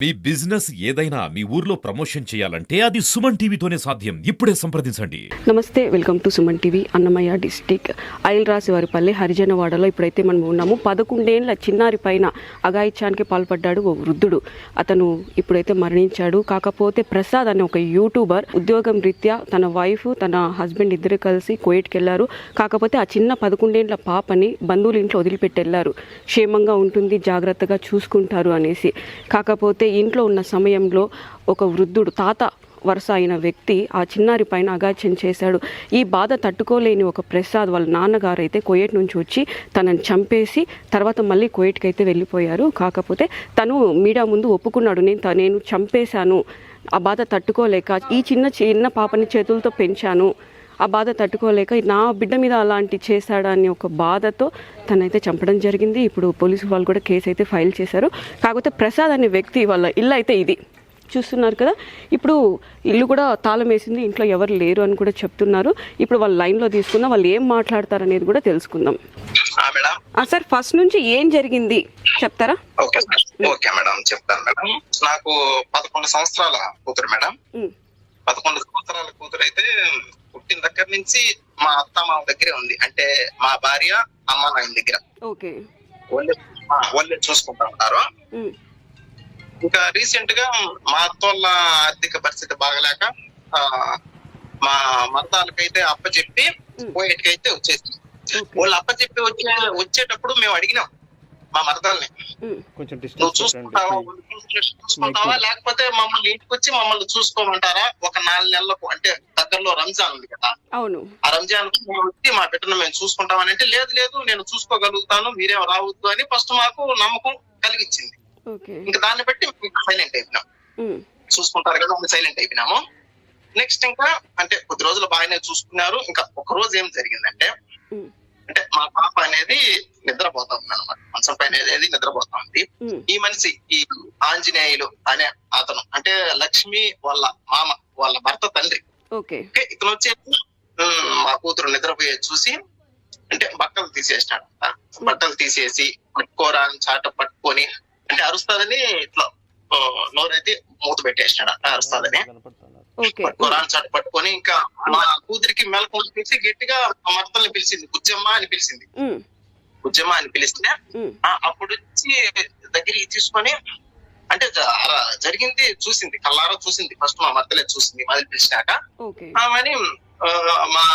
మీ business ఏదైనా మీ ఊర్లో promotion చేయాలంటే అది సుమన్ టీవీతోనే సాధ్యం. ఇప్పుడే సంప్రదించండి. నమస్తే, welcome to Suman TV. Annamayya district Ailrasivaripalli హరిజనవాడలో ఇప్పుడైతే మనం ఉన్నాము. 11 ఏళ్ల చిన్నారి పైన అఘాయిత్యానికి పాల్పడ్డాడు ఓ వృద్ధుడు. అతను ఇప్పుడైతే మరణించాడు. కాకపోతే ప్రసాద్ అనే ఒక యూట్యూబర్ ఉద్యోగం రీత్యా తన వైఫ్ తన హస్బెండ్ ఇద్దరు కలిసి కువైట్కి వెళ్ళారు. కాకపోతే ఆ చిన్న 11 ఏళ్ల పాపని బంధువుల ఇంట్లో వదిలిపెట్టి వెళ్ళారు. క్షేమంగా ఉంటుంది, జాగ్రత్తగా చూసుకుంటారు అనేసి. కాకపోతే ఇంట్లో ఉన్న సమయంలో ఒక వృద్ధుడు తాత వరుస అయిన వ్యక్తి ఆ చిన్నారి పైన అఘాయిత్యం చేశాడు. ఈ బాధ తట్టుకోలేని ఒక ప్రసాద్ వాళ్ళ నాన్నగారు అయితే కువైట్ నుంచి వచ్చి తనని చంపేసి తర్వాత మళ్ళీ కువైట్కి అయితే వెళ్ళిపోయారు. కాకపోతే తను మీడియా ముందు ఒప్పుకున్నాడు, నేను చంపేశాను, ఆ బాధ తట్టుకోలేక ఈ చిన్న పాపని చేతులతో పెంచాను, ఆ బాధ తట్టుకోలేక నా బిడ్డ మీద అలాంటి చేశాడని ఒక బాధతో తనైతే చంపడం జరిగింది. ఇప్పుడు పోలీసు వాళ్ళు కూడా కేసు అయితే ఫైల్ చేశారు. కాకపోతే ప్రసాద్ అనే వ్యక్తి వాళ్ళ ఇల్లు అయితే ఇది చూస్తున్నారు కదా. ఇప్పుడు ఇల్లు కూడా తాళం వేసింది, ఇంట్లో ఎవరు లేరు అని కూడా చెప్తున్నారు. ఇప్పుడు వాళ్ళ లైన్లో తీసుకుందాం, వాళ్ళు ఏం మాట్లాడతారు అనేది కూడా తెలుసుకుందాం. సార్, ఫస్ట్ నుంచి ఏం జరిగింది చెప్తారా? ఓకే మేడం, చెప్తాను మేడం. నాకు 11 సంవత్సరాల కూతురు మేడం. 11 సంవత్సరాల కూతురు అయితే పుట్టిన దగ్గర నుంచి మా అత్త మామ దగ్గరే ఉంది. అంటే మా భార్య అమ్మ నాయన దగ్గర వాళ్ళే చూసుకుంటా ఉంటారు. ఇంకా రీసెంట్ గా మా అత్త వాళ్ళ ఆర్థిక పరిస్థితి బాగలేక మా మతాలకైతే అప్పచెప్పి పోయేటికి అయితే వచ్చేసి వాళ్ళు అప్పచెప్పి వచ్చేటప్పుడు మేము అడిగినాం మా మరదల్ని, నువ్వు చూసుకుంటావా లేకపోతే మమ్మల్ని ఇంటికి వచ్చి మమ్మల్ని చూసుకోమంటారా? ఒక 4 నెలలకు, అంటే దగ్గరలో రంజాన్ ఉంది కదా, ఆ రంజాన్ వచ్చి మా బిడ్డను మేము చూసుకుంటామని అంటే లేదు నేను చూసుకోగలుగుతాను, మీరేం రావద్దు అని ఫస్ట్ మాకు నమ్మకం కలిగించింది. ఇంకా దాన్ని బట్టి సైలెంట్ అయిపోయినాం. చూసుకుంటారు కదా, సైలెంట్ అయిపోయినాము. నెక్స్ట్ ఇంకా అంటే కొద్ది రోజులు బాగానే చూసుకున్నారు. ఇంకా ఒక రోజు ఏం జరిగిందంటే, అంటే మా పాప అనేది నిద్రపోతా ఉంది అనమాట, మంచం పైన నిద్రపోతా ఉంది. ఈ మనిషి ఈ ఆంజనేయులు అనే అతను, అంటే లక్ష్మి వాళ్ళ మామ, వాళ్ళ భర్త తండ్రి. ఇతను వచ్చేసి మా కూతురు నిద్రపోయే చూసి అంటే బట్టలు తీసేసినాడు. బట్టలు తీసేసి పట్టుకోరా అని చాట పట్టుకొని, అంటే అరుస్తాదని ఇట్లా నోరైతే మూత పెట్టేసినాడు, అరుస్తాదని పట్టుకోరా అని చాట పట్టుకొని. ఇంకా మా కూతురికి మెలకు పిలిచి గట్టిగా మర్తల్ని పిలిచింది, బుజ్జమ్మ అని పిలిచింది. బుజ్జమ్మ అని పిలిస్తే అప్పుడు వచ్చి దగ్గరికి తీసుకొని, అంటే జరిగింది చూసింది, కల్లారా చూసింది. ఫస్ట్ మా మర్తలే చూసింది, మాదిరి పిలిచినాక. ఆమెని మా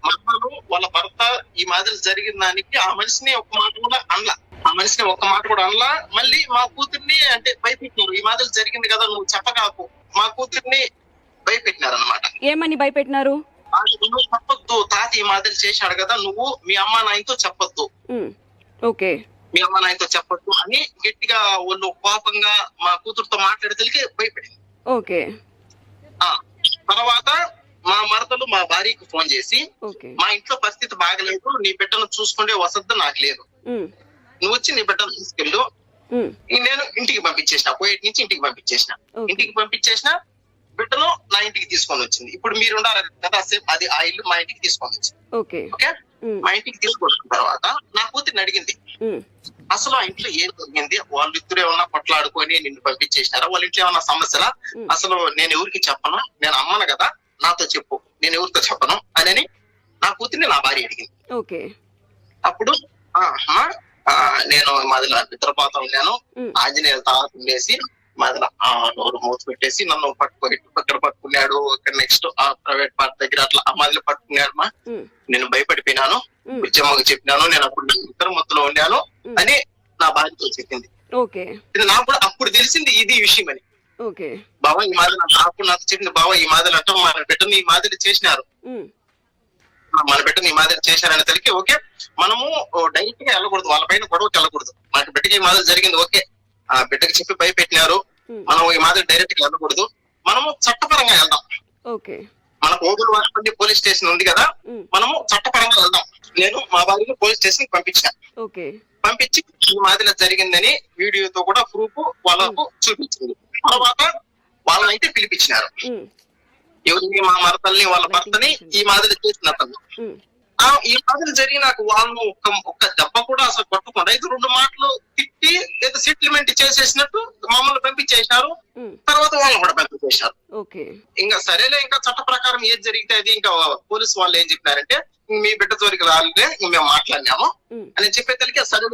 మర్తలు వాళ్ళ భర్త ఈ మాదిరి జరిగిన దానికి ఆ మనిషిని ఒక్క మాట కూడా అనలా. మళ్ళీ మా కూతుర్ని అంటే భయపెట్టినారు. ఈ మాదిరి జరిగింది కదా, నువ్వు చెప్పగాకు, మా కూతుర్ని భయపెట్టినారు అనమాట. ఏమని భయపెట్టినారు? నువ్వు చెప్పొద్దు, తాత ఈ మాదిరి చేశాడు కదా, నువ్వు మీ అమ్మ నాయనతో చెప్పొద్దు, మీ అమ్మ నాయనతో చెప్పొద్దు అని గట్టిగా వాళ్ళు కోపంగా మా కూతురుతో మాట్లాడేసరికి భయపడింది. తర్వాత మా మరదలు మా భార్యకి ఫోన్ చేసి, మా ఇంట్లో పరిస్థితి బాగలేదు, నీ బిడ్డను చూసుకుంటే వసద్దు నాకు లేదు, నువ్వు వచ్చి నీ బిడ్డను తీసుకెళ్ళు. నేను ఇంటికి పంపించేసిన, కువైట్ నుంచి ఇంటికి పంపించేసిన. బిడ్డను నా ఇంటికి తీసుకొని వచ్చింది. ఇప్పుడు మీరు ఉండాలి కదా, అది ఆ ఇల్లు మా ఇంటికి తీసుకొని వచ్చింది. ఓకే, మా ఇంటికి తీసుకొచ్చిన తర్వాత నా కూతురిని అడిగింది, అసలు ఆ ఇంట్లో ఏం జరిగింది, వాళ్ళిద్దరు ఏమన్నా కొట్లాడుకొని నిన్ను పంపించేసినారా, వాళ్ళ ఇంట్లో ఏమన్నా సమస్యలా, అసలు నేను ఎవరికి చెప్పను, నేను అమ్మను కదా, నాతో చెప్పు, నేను ఎవరితో చెప్పను అని నా కూతురిని నా భార్య అడిగింది. అప్పుడు నేను మాదిలా నిద్రపోతా ఉన్నాను, ఆంజనేయుల తాత ఉండేసి మాదిలా నోరు మూత పెట్టేసి నన్ను పట్టుకున్నాడు. ఇక్కడ నెక్స్ట్ ప్రైవేట్ పార్ట్ దగ్గర అట్లా ఆ మాదిలో పట్టుకున్నాడు. నేను భయపడిపోయినాను, ఉద్యమకు చెప్పినాను, నేను అప్పుడు ఇద్దరు మొత్తంలో ఉండాను అని నా భార్యతో చెప్పింది. నాకు కూడా అప్పుడు తెలిసింది ఇది విషయం అని. బాబా ఈ మాదిరి నాకు చెప్పింది, బాబా ఈ మాదిరి అంటే మన బిడ్డను ఈ మాదిరి చేసినారు, చేశారనే తల్లికి ఓకే మనము డైరెక్ట్ గా వెళ్ళకూడదు, వాళ్ళ పైన గొడవకి వెళ్ళకూడదు. మనకి బిడ్డకి ఈ మాదిరి జరిగింది, ఓకే ఆ బిడ్డకి చెప్పి భయపెట్టినారు, మనం ఈ మాదిరి డైరెక్ట్ గా వెళ్ళకూడదు, మనము చట్టపరంగా వెళ్దాం. మనకు ఓగులు వారిపల్లి పోలీస్ స్టేషన్ ఉంది కదా, మనము చట్టపరంగా వెళ్దాం. నేను మా భార్యను పోలీస్ స్టేషన్ పంపించి ఈ మాదిరి జరిగిందని వీడియోతో కూడా ప్రూఫ్ వాళ్ళకు చూపించింది. తర్వాత వాళ్ళని అయితే పిలిపించినారు, ఎవరిని మా మరతల్ని వాళ్ళ భర్తని ఈ మాదిరి చేసిన అతను. ఈ మాదిరి జరిగి నాకు వాళ్ళు ఒక్క దెబ్బ కూడా అసలు కొట్టకుండా ఇది 2 మాటలు తిట్టి ఏదో సెటిల్మెంట్ చేసేసినట్టు మమ్మల్ని పంపించేసినారు. తర్వాత వాళ్ళని కూడా పంపించేసినారు. ఇంకా సరేలే, ఇంకా చట్ట ప్రకారం ఏది జరిగితే అది. ఇంకా పోలీసు వాళ్ళు ఏం చెప్పినారంటే మీ బిడ్డ జోలికి రాలేదే మేము మాట్లాడినాము అని చెప్పేసరికి సరే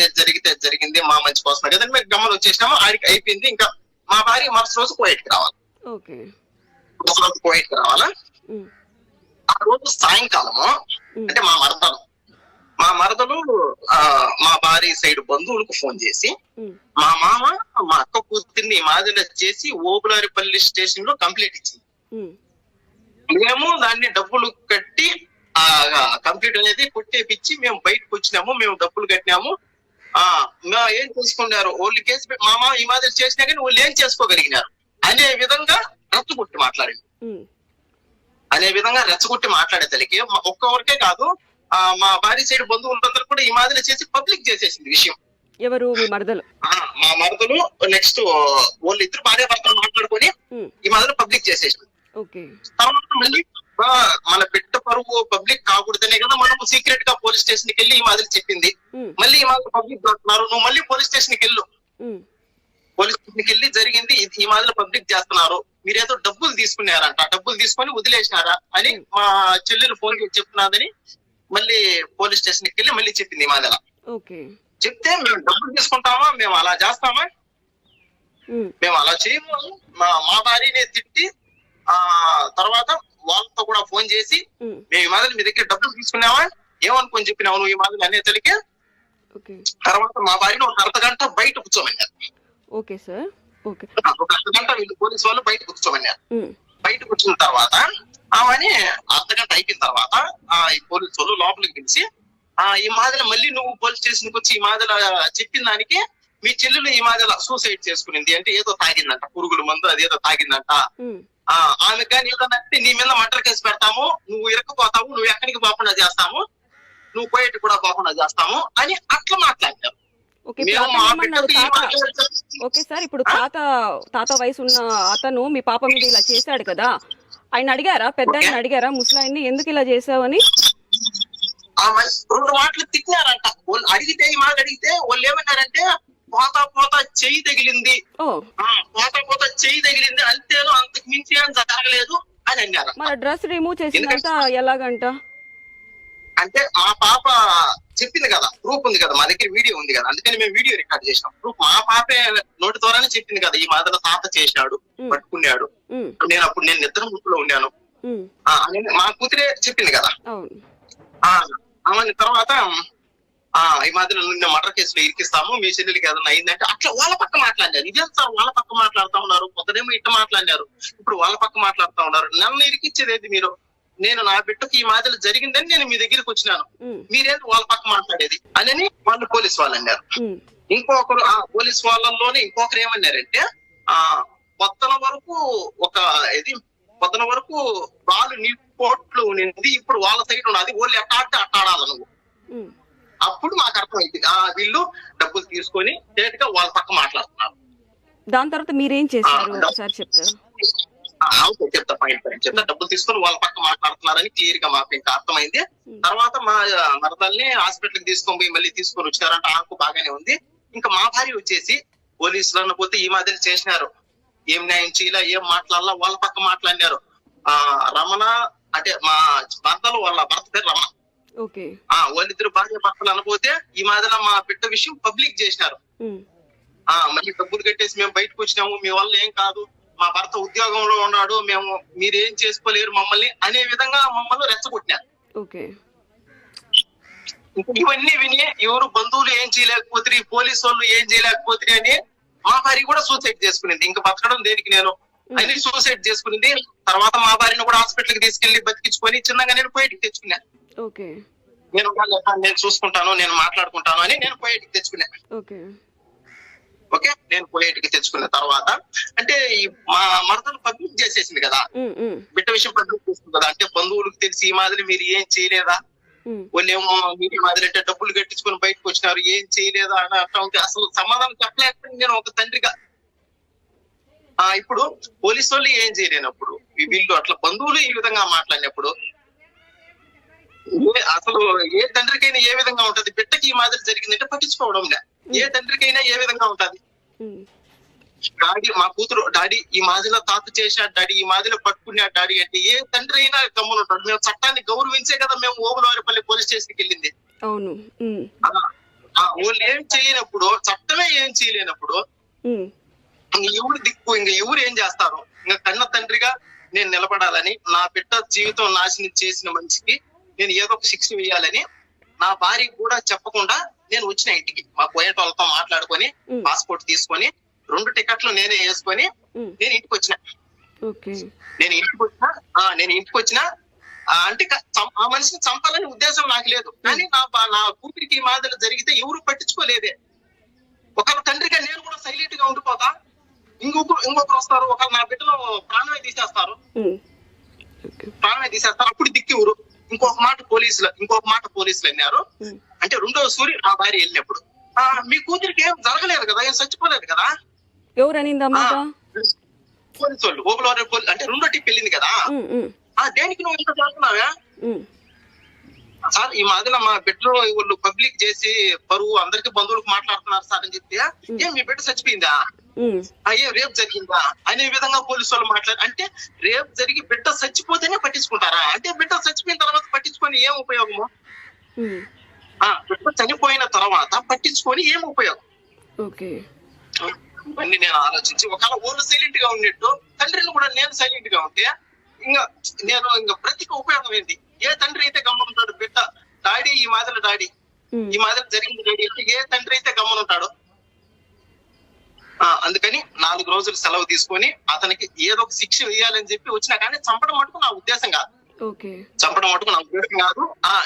ఏది జరిగితే జరిగింది మా మంచి కోసమే కదండి మేము గమ్మలు వచ్చేసినాము. ఆడికి అయిపోయింది. ఇంకా మా భార్య మరుసటి రోజు కోయట్కి రావాలి. మరుసటి రోజు కోయట్కి రావాలా. ఆ రోజు సాయంకాలము అంటే మా మరదలు మా భార్య సైడ్ బంధువులకు ఫోన్ చేసి మా మామ మా అక్క కూతుర్ని మాదిరి చేసి ఓబులారిపల్లి స్టేషన్ లో కంప్లైంట్ ఇచ్చింది. మేము దాన్ని డబ్బులు కట్టి కంప్లీట్ అనేది కొట్టేపిచ్చి మేము బయటకు వచ్చినాము. మేము డబ్బులు కట్టినాము. ఏం చేసుకున్నారు వాళ్ళు కేసు మామ ఈ మాదిరి చేసినా కానీ వాళ్ళు ఏం చేసుకోగలిగినారు అనే విధంగా రెచ్చగొట్టి మాట్లాడే తల్లికి ఒక్కవరకే కాదు మా భార్య సైడ్ బంధువులందరూ కూడా ఈ మాదిరి చేసి పబ్లిక్ చేసేసింది విషయం. ఎవరు? మీ మరదలు. మా మరదలు నెక్స్ట్ వాళ్ళు ఇద్దరు భార్య భర్తలు మాట్లాడుకొని ఈ మాదిరి పబ్లిక్ చేసేసింది. తర్వాత మళ్ళీ మన బిడ్డ పరువు పబ్లిక్ కాకూడదనే కదా మనం సీక్రెట్ గా పోలీస్ స్టేషన్ కి వెళ్ళి ఈ మాదిరి చెప్పింది. మళ్ళీ ఈ మాదిరి పబ్లిక్ చేస్తున్నారు, నువ్వు మళ్ళీ పోలీస్ స్టేషన్ కి వెళ్ళు. పోలీస్ స్టేషన్ కి వెళ్ళి జరిగింది ఈ మాదిరి పబ్లిక్ చేస్తున్నారు, మీరేదో డబ్బులు తీసుకున్నారంట, డబ్బులు తీసుకొని వదిలేసినారా అని మా చెల్లెలు ఫోన్ చేసి చెప్తున్నదని మళ్ళీ పోలీస్ స్టేషన్ కి వెళ్ళి మళ్ళీ చెప్పింది ఈ మాదిరి. చెప్తే మేము డబ్బులు తీసుకుంటామా, మేము అలా చేస్తామా, మేము అలా చేయము. మా భార్యనే తిట్టి తర్వాత వాళ్ళతో కూడా ఫోన్ చేసి మేము ఈ మాదిరి మీ దగ్గర డబ్బులు తీసుకున్నావా, ఏమనుకొని చెప్పినావు నువ్వు ఈ మాదిరి అనే తల్లికి. తర్వాత మా భార్యను ఒక అర్ధగంట బయట కూర్చోమన్నారు. ఒక అర్ధగంట వీళ్ళు పోలీసు వాళ్ళు బయట కూర్చోమన్నారు. బయట కూర్చున్న తర్వాత ఆమెని అర్ధగంట అయిపోయిన తర్వాత ఈ పోలీసు వాళ్ళు లోపలికి పిలిచి ఈ మాదిరి మళ్ళీ నువ్వు పోలీస్ స్టేషన్ కి వచ్చి ఈ మాదిరి చెప్పిన దానికి మీ చెల్లెలు ఈ మాదిరి సూసైడ్ చేసుకునింది అంటే ఏదో తాగిందంట, పురుగుల మందు అదేదో తాగిందంట. ఆమె కానీ ఏదన్నంటే నీ మీద మర్డర్ కేసు పెడతాము, నువ్వు ఇరకపోతావు, నువ్వు ఎక్కడికి పోకుండా చేస్తాము, నువ్వు పోయేటి కూడా పోకుండా చేస్తాము అని అట్లా మాట్లాడారు. ఇప్పుడు తాత వయసు ఉన్న అతను మీ పాప మీద ఇలా చేశాడు కదా, ఆయన అడిగారా, పెద్ద ఆయన అడిగారా ముసలాయన్ని ఎందుకు ఇలా చేసావని? 2 మాటలు తిట్టినారంట. వాళ్ళు అడిగితే ఈ మాట అడిగితే వాళ్ళు ఏమన్నారంటే పోతా చెయ్యి తగిలింది, పోతా చెయ్యి తగిలింది అంతేను, అంతకు మించి ఏం జరగలేదు అని అన్నారు. మరి డ్రెస్ రిమూవ్ చేసిందంట ఎలాగంట అంటే ఆ పాప చెప్పింది కదా, ప్రూఫ్ ఉంది కదా, మా దగ్గర వీడియో ఉంది కదా, అందుకని మేము వీడియో రికార్డ్ చేసినాం. ప్రూఫ్ మా పాపే నోటి ద్వారానే చెప్పింది కదా, ఈ మాదిరి తాత చేసినాడు, పట్టుకున్నాడు, నేను నిద్ర ముక్కులో ఉన్నాను మా కూతురే చెప్పింది కదా. తర్వాత ఈ మాదిరి నిన్న మర్డర్ కేసులో ఇరికిస్తాము, మీ చెల్లెలకి ఏదైనా అయిందంటే అట్లా వాళ్ళ పక్క మాట్లాడినారు. ఇదేం సార్ వాళ్ళ పక్క మాట్లాడుతూ ఉన్నారు, పొద్దునేమో ఇట్లా మాట్లాడినారు, ఇప్పుడు వాళ్ళ పక్క మాట్లాడుతూ ఉన్నారు. నన్ను ఇరికిచ్చేది మీరు, నేను నా బిడ్డకి ఈ మాదిరి జరిగిందని నేను మీ దగ్గరికి వచ్చినాను, మీరేంటి వాళ్ళ పక్క మాట్లాడేది అని వాళ్ళు పోలీసు వాళ్ళు అన్నారు. ఇంకొకరు పోలీసు వాళ్ళలోనే ఇంకొకరు ఏమన్నారంటే పొద్దున వరకు వాళ్ళు నీ కోట్లు ఉన్నది, ఇప్పుడు వాళ్ళ సైడ్ ఉన్నది, వాళ్ళు ఎట్లా అంటే అట్టాడాలి నువ్వు. అప్పుడు మాకు అర్థమైంది వీళ్ళు డబ్బులు తీసుకొని డైరెక్ట్ గా వాళ్ళ పక్క మాట్లాడుతున్నారు. దాని తర్వాత మీరేం చేస్తారు చెప్తారు? చెప్తా చెప్తా. డబ్బులు తీసుకొని వాళ్ళ పక్క మాట్లాడుతున్నారని క్లియర్ గా మాకు ఇంకా అర్థమైంది. తర్వాత మా మరదల్ని హాస్పిటల్ కి తీసుకొని పోయి మళ్ళీ తీసుకొని వచ్చారంటే ఆకు బాగానే ఉంది. ఇంకా మా భార్య వచ్చేసి పోలీసులు అన్నపోతే ఈ మాదిరి చేసినారు, ఏం న్యాయం చేయాల, ఏం మాట్లాడాలా, వాళ్ళ పక్క మాట్లాడినారు. రమణ అంటే మా భర్తలు, వాళ్ళ భర్త పేరు రమణ, వాళ్ళిద్దరు భార్య భర్తలు అనబోతే ఈ మాదిరి మా బిడ్డ విషయం పబ్లిక్ చేసినారు. మళ్ళీ డబ్బులు కట్టేసి మేము బయటకు వచ్చినాము, మీ వల్ల ఏం కాదు, మా భర్త ఉద్యోగంలో ఉన్నాడు, మీరేం చేసుకోలేరు మమ్మల్ని అనే విధంగా మమ్మల్ని రెచ్చగొట్టినారు. ఇవన్నీ విని ఎవరు బంధువులు ఏం చేయలేకపోతే, పోలీసు వాళ్ళు ఏం చేయలేకపోతే అని మా భార్య కూడా సూసైడ్ చేసుకునింది. ఇంకా బతకడం దేనికి నేను అని సూసైడ్ చేసుకునింది. తర్వాత మా భార్యను కూడా హాస్పిటల్ కి తీసుకెళ్లి బతికించుకొని చిన్నగా నేను పోయేటికి తెచ్చుకున్నా. నేను చూసుకుంటాను, నేను మాట్లాడుకుంటాను అని నేను పోయేటికి తెచ్చుకున్నా. నేను పోయేటికి తెచ్చుకున్న తర్వాత అంటే మా మరదలు పబ్లిక్ చేసేసింది కదా, బిడ్డ విషయం పబ్లిక్ చేసింది కదా, అంటే బంధువులకు తెలిసి ఈ మాదిరి మీరు ఏం చేయలేదా, వాళ్ళేమో మీరు మాదిరి అంటే డబ్బులు కట్టించుకొని బయటకు వచ్చినారు, ఏం చేయలేదా అని అట్లా ఉంటే అసలు సమాధానం చెప్పలేకపోయింది నేను ఒక తండ్రిగా. ఇప్పుడు పోలీసు వాళ్ళు ఏం చేయలేనప్పుడు, వీళ్ళు అట్లా బంధువులు ఈ విధంగా మాట్లాడినప్పుడు అసలు ఏ తండ్రికైనా ఏ విధంగా ఉంటది, బిడ్డకి ఈ మాదిరి జరిగిందంటే పట్టించుకోవడం లే. ఏ తండ్రికైనా ఏ విధంగా ఉంటది. డాడీ మా కూతురు డాడీ ఈ మాదిరిలో తాత చేశాడు, డాడీ ఈ మాదిరిలో పట్టుకున్నాడు డాడీ అంటే ఏ తండ్రి అయినా గమ్మునుంటాడు. మేము చట్టాన్ని గౌరవించే కదా మేము ఓబులవారిపల్లి పోలీస్ స్టేషన్కి వెళ్ళింది. అవును. వాళ్ళు ఏం చేయలేనప్పుడు, చట్టమే ఏం చేయలేనప్పుడు ఎవరు దిక్కు, ఇంక ఎవరు ఏం చేస్తారు? ఇంకా కన్న తండ్రిగా నేను నిలబడాలని, నా బిడ్డ జీవితం నాశనం చేసిన మనిషికి నేను ఏదో ఒక శిక్ష వేయాలని నా భార్యకి కూడా చెప్పకుండా నేను వచ్చిన ఇంటికి. మా పోయేట వాళ్ళతో మాట్లాడుకొని పాస్పోర్ట్ తీసుకొని 2 టికెట్లు నేనే వేసుకొని నేను ఇంటికి వచ్చిన. నేను ఇంటికి వచ్చిన అంటే ఆ మనిషిని చంపాలని ఉద్దేశం నాకు లేదు. కానీ నా కూతురికి ఈ మాదిరి జరిగితే ఎవరు పట్టించుకోలేదే. ఒక తండ్రిగా నేను కూడా సైలెంట్ గా ఉండిపోతా. ఇంకొకరు వస్తారు, ఒకరు నా బిడ్డలో ప్రాణమే తీసేస్తారు. అప్పుడు దిక్కివరు. ఇంకొక మాట పోలీసులు అన్నారు. అంటే 2వ సూరి నా భార్య వెళ్ళినప్పుడు మీ కూతురికి ఏం జరగలేదు కదా, ఏం చచ్చిపోలేదు కదా. ఎవరు అనిందమ్మా? పోలీసు వాళ్ళు ఓబులవారి అంటే 2వ టిప్ వెళ్ళింది కదా. దేనికి నువ్వు ఇంత చేస్తున్నావా సార్? ఈ మాదిరిలో మా బిడ్డలో వాళ్ళు పబ్లిక్ చేసి పరువు అందరికి బంధువులకు మాట్లాడుతున్నారు సార్ అని చెప్తే, ఏం మీ బిడ్డ చచ్చిపోయిందా, ఏం రేపు జరిగిందా అనే విధంగా పోలీసు వాళ్ళు మాట్లాడారు. అంటే రేపు జరిగి బిడ్డ చచ్చిపోతేనే పట్టించుకుంటారా? అంటే బిడ్డ చచ్చిపోయిన తర్వాత పట్టించుకొని ఏం ఉపయోగము? బిడ్డ చనిపోయిన తర్వాత పట్టించుకొని ఏం ఉపయోగం? ఇవన్నీ నేను ఆలోచించి, ఒకవేళ ఊరు సైలెంట్ గా ఉన్నట్టు తండ్రిని కూడా నేను సైలెంట్ గా ఉంటే ఇంకా బ్రతికి ఉపయోగం ఏంటి? ఏ తండ్రి అయితే గమ్మునుంటాడు? బిడ్డ డాడీ ఈ మాదిరి జరిగింది డాడీ అంటే ఏ తండ్రి అయితే గమ్మునుంటాడు? అందుకని 4 రోజులు సెలవు తీసుకొని అతనికి ఏదో ఒక శిక్ష వేయాలని చెప్పి వచ్చినా. కానీ చంపడం మటుకు నా ఉద్దేశం కాదు.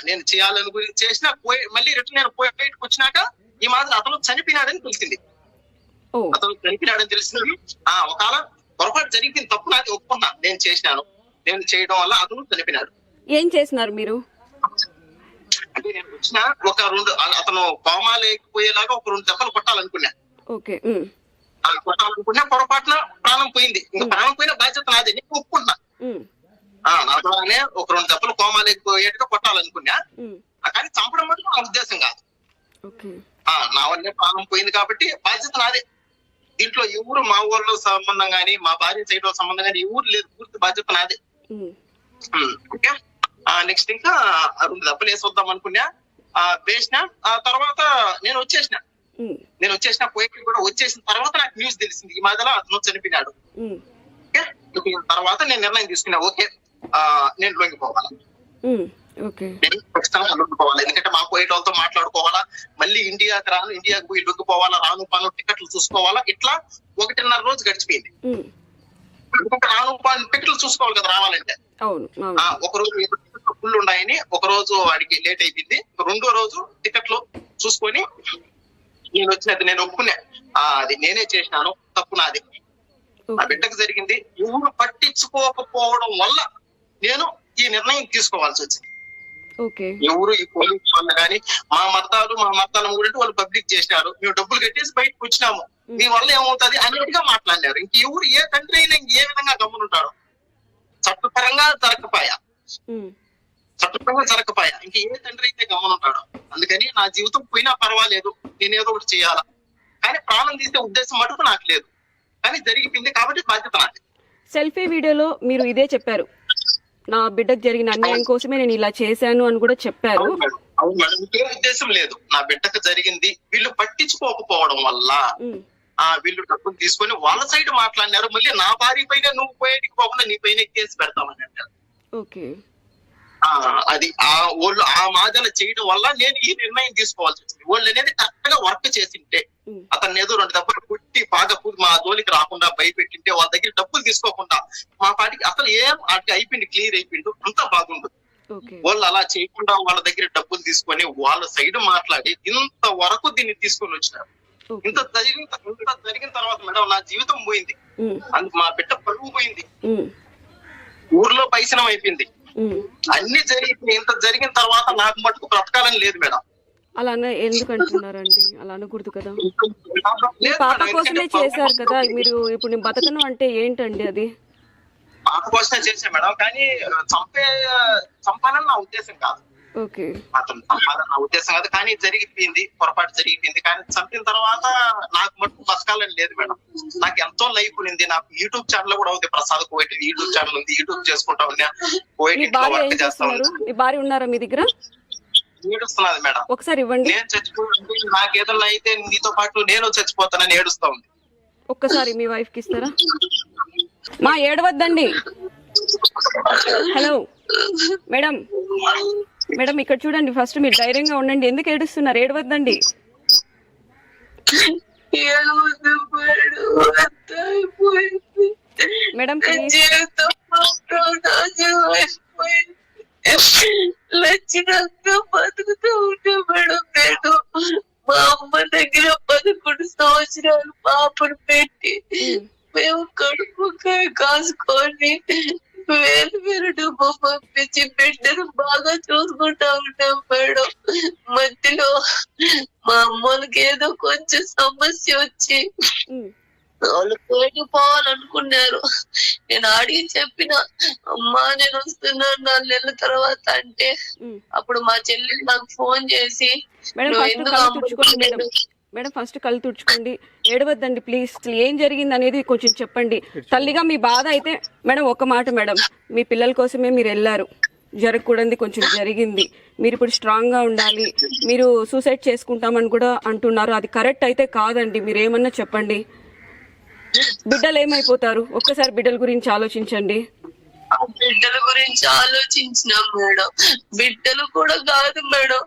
నేను చేయాలని గురించి చేసినా మళ్ళీ రిటర్న్ నేను బయటకు వచ్చినాక ఈ మాదిరి అతను చనిపోయినాడని తెలిసింది. ఒకవేళ పొరపాటు జరిగింది, తప్పు నాది ఒప్పుకున్నా, నేను చేసినాను. నేను చేయడం వల్ల అతను చనిపోయినాడు. ఏం చేసినారు మీరు? అంటే నేను వచ్చిన ఒక 2 అతను కోమా లేకపోయేలాగా ఒక 2 దెబ్బలు కొట్టాలనుకున్నా. పొరపాటున ప్రాణం పోయింది. ఇంకా ప్రాణం పోయిన బాధ్యత నాది, నేను ఒప్పుకుంటున్నా. నా ద్వారానే ఒక 2 దెబ్బలు కోమా లేకపోయేట్టుగా కొట్టాలనుకున్నా. కానీ చంపడం మటుకు నా ఉద్దేశం కాదు. నా వల్లే ప్రాణం పోయింది కాబట్టి బాధ్యత నాదే. దీంట్లో ఎవరు మా ఊర్లో సంబంధం గానీ, మా భార్య సైడ్ లో సంబంధం గానీ ఎవరు లేదు. పూర్తి బాధ్యత నాదే. ఓకే, నెక్స్ట్ ఇంకా 2 దెబ్బలు వేసొద్దాం అనుకున్నా. వేసిన తర్వాత నేను వచ్చేసిన పోయి కూడా వచ్చేసిన తర్వాత నాకు న్యూస్ తెలిసింది ఈ మధ్యలో అతను చనిపోయినాడు. ఓకే, తర్వాత నేను నిర్ణయం తీసుకున్నా. ఓకే, నేను లొంగిపోవాలా, ఖచ్చితంగా లొంగిపోవాలి. ఎందుకంటే మా పోయేట వాళ్ళతో మాట్లాడుకోవాలా, మళ్ళీ ఇండియాకి పోయి లొంగిపోవాలా, రాను పాను టికెట్లు చూసుకోవాలా. ఇట్లా 1.5 రోజు గడిచిపోయింది. ఎందుకంటే రాను పాను టికెట్లు చూసుకోవాలి కదా రావాలంటే. ఒక రోజు ఫుల్ ఉన్నాయని ఒక రోజు వాడికి లేట్ అయిపోయింది. 2వ రోజు టికెట్లు చూసుకొని నేను వచ్చినది, నేను ఒప్పుకున్నా. అది నేనే చేసినాను, తప్పు నాది. ఆ బిడ్డకు జరిగింది. ఎవరు పట్టించుకోకపోవడం వల్ల నేను ఈ నిర్ణయం తీసుకోవాల్సి వచ్చింది. ఎవరు ఈ పోలీసు వాళ్ళు కానీ మా మర్దాల గురించి వాళ్ళు పబ్లిక్ చేసినారు. మేము డబ్బులు కట్టేసి బయటకు వచ్చినాము, మీ వల్ల ఏమవుతుంది అన్నట్టుగా మాట్లాడినారు. ఇంకెవరు ఏ తండ్రి అయినా ఏ విధంగా గమ్మునుంటారు? చట్టపరంగా జరగకపోయా ఇంక ఏ తండ్రి అయితే గమనుంటాడు. అందుకని నా జీవితం పోయినా పర్వాలేదు, నేనేదో ఒకటి చేయాలా. కానీ ప్రాణం తీసే ఉద్దేశం మటుకు నాకు లేదు. కానీ జరిగిపోయింది కాబట్టి బాధ్యత నాది. సెల్ఫీ వీడియోలో మీరు ఇదే చెప్పారు, నా బిడ్డకు జరిగిన అన్యాయం కోసమే నేను ఇలా చేశాను అని కూడా చెప్పారు. అవును మేడం, ఇంకే ఉద్దేశం లేదు. నా బిడ్డకు జరిగింది వీళ్ళు పట్టించుకోకపోవడం వల్ల వీళ్ళు డబ్బులు తీసుకొని వాళ్ళ సైడ్ మాట్లాడినారు. మళ్ళీ నా భార్య పైన నువ్వు పోయేటికి పోకుండా నీ పైన కేసు పెడతామని అంటారు. అది వాళ్ళు ఆ మాదన చేయడం వల్ల నేను ఈ నిర్ణయం తీసుకోవాల్సి వచ్చింది. వాళ్ళు అనేది కరెక్ట్ గా వర్క్ చేసింటే, అతన్ని ఏదో 2 దెబ్బలు కొట్టి బాగా మా జోలికి రాకుండా భయపెట్టింటే, వాళ్ళ దగ్గర డబ్బులు తీసుకోకుండా మా పాటికి అసలు ఏం అటు అయిపోయింది, క్లియర్ అయిపోయింది, అంతా బాగుండు. వాళ్ళు అలా చేయకుండా వాళ్ళ దగ్గర డబ్బులు తీసుకొని వాళ్ళ సైడ్ మాట్లాడి ఇంత వరకు దీన్ని తీసుకొని వచ్చినారు. ఇంత జరిగిన తర్వాత మేడం నా జీవితం పోయింది, మా బిడ్డ పరువు పోయింది, ఊర్లో పైసనం అయిపోయింది, అన్ని జరిగి ఇంత జరిగిన తర్వాత నాకు మటుకు బ్రతకాలని లేదు మేడం. అలా ఎందుకు అంటున్నారండి? అలా అనకూడదు కదా. మీ పాప కోసమే చేశారు కదా మీరు. ఇప్పుడు నేను బతకను అంటే ఏంటండి అది? పాప కోసమే చేసా మేడం, కానీ చంపాలని నా ఉద్దేశం కాదు. ఓకే. అతను చంపాలని నా ఉద్దేశం కాదు, కానీ జరిగిపోయింది, పొరపాటు జరిగిపోయింది. కానీ చంపిన తర్వాత నాకు మటుకు బతకాలని లేదు మేడం. నాకు ఎంతో లైఫ్ ఉంది. నాకు యూట్యూబ్ ఛానల్ కూడా ఉంది, ప్రసాద్ కోయిట్ యూట్యూబ్ ఛానల్ ఉంది. యూట్యూబ్ చేసుకుంటా ఉన్నా, కోయిట్ మీ ఇంట్లో భార్య ఏం వర్క్ చేస్తా చేస్తున్నారు? ఉన్నా. మీ భార్య ఉన్నారా మీ దగ్గర? ఏడుస్తున్నది మేడం. ఒకసారి ఇవ్వండి. నేను చచ్చిపోయి నాకేదన్నా అయితే నీతో పాటు నేను చచ్చిపోతానని ఏడుస్తా ఉంది. ఒక్కసారి మీ వైఫ్ కి ఇస్తారా? మా ఏడవద్దండి. హలో మేడం, మేడం ఇక్కడ చూడండి, ఫస్ట్ మీరు ధైర్యంగా ఉండండి. ఎందుకు ఏడుస్తున్నారు? ఏడవద్దండి మేడం, ప్లీజ్. లక్షణంగా బతుకుతూ ఉంటా మేడం. నేను మా అమ్మ దగ్గర 11 సంవత్సరాలు పాపను పెట్టి మేము కడుపు కాసుకొని వేరు డబ్బు పంపించి బిడ్డను బాగా చూసుకుంటా ఉంటాం మేడం. మధ్యలో మా అమ్మలకి ఏదో కొంచెం సమస్య వచ్చి వాళ్ళు కోయిట్ పోవాలనుకున్నారు. నేను అడిగి చెప్పిన, అమ్మా నేను వస్తున్నాను 4 నెలల తర్వాత అంటే, అప్పుడు మా చెల్లి నాకు ఫోన్ చేసి మేడం ఫస్ట్ కళ్ళు తుడుచుకోండి, ఏడవద్దండి ప్లీజ్. ఏం జరిగింది అనేది కొంచెం చెప్పండి. తల్లిగా మీ బాధ అయితే మేడం ఒక మాట మేడం, మీ పిల్లల కోసమే మీరు వెళ్ళారు, జరగకూడదు కొంచెం జరిగింది. మీరు ఇప్పుడు స్ట్రాంగ్ గా ఉండాలి. మీరు సూసైడ్ చేసుకుంటామని కూడా అంటున్నారు, అది కరెక్ట్ అయితే కాదండి. మీరు ఏమన్నా చెప్పండి. బిడ్డలు ఏమైపోతారు? ఒక్కసారి బిడ్డల గురించి ఆలోచించండి. బిడ్డల గురించి ఆలోచించినాం మేడం. బిడ్డలు కూడా కాదు మేడం,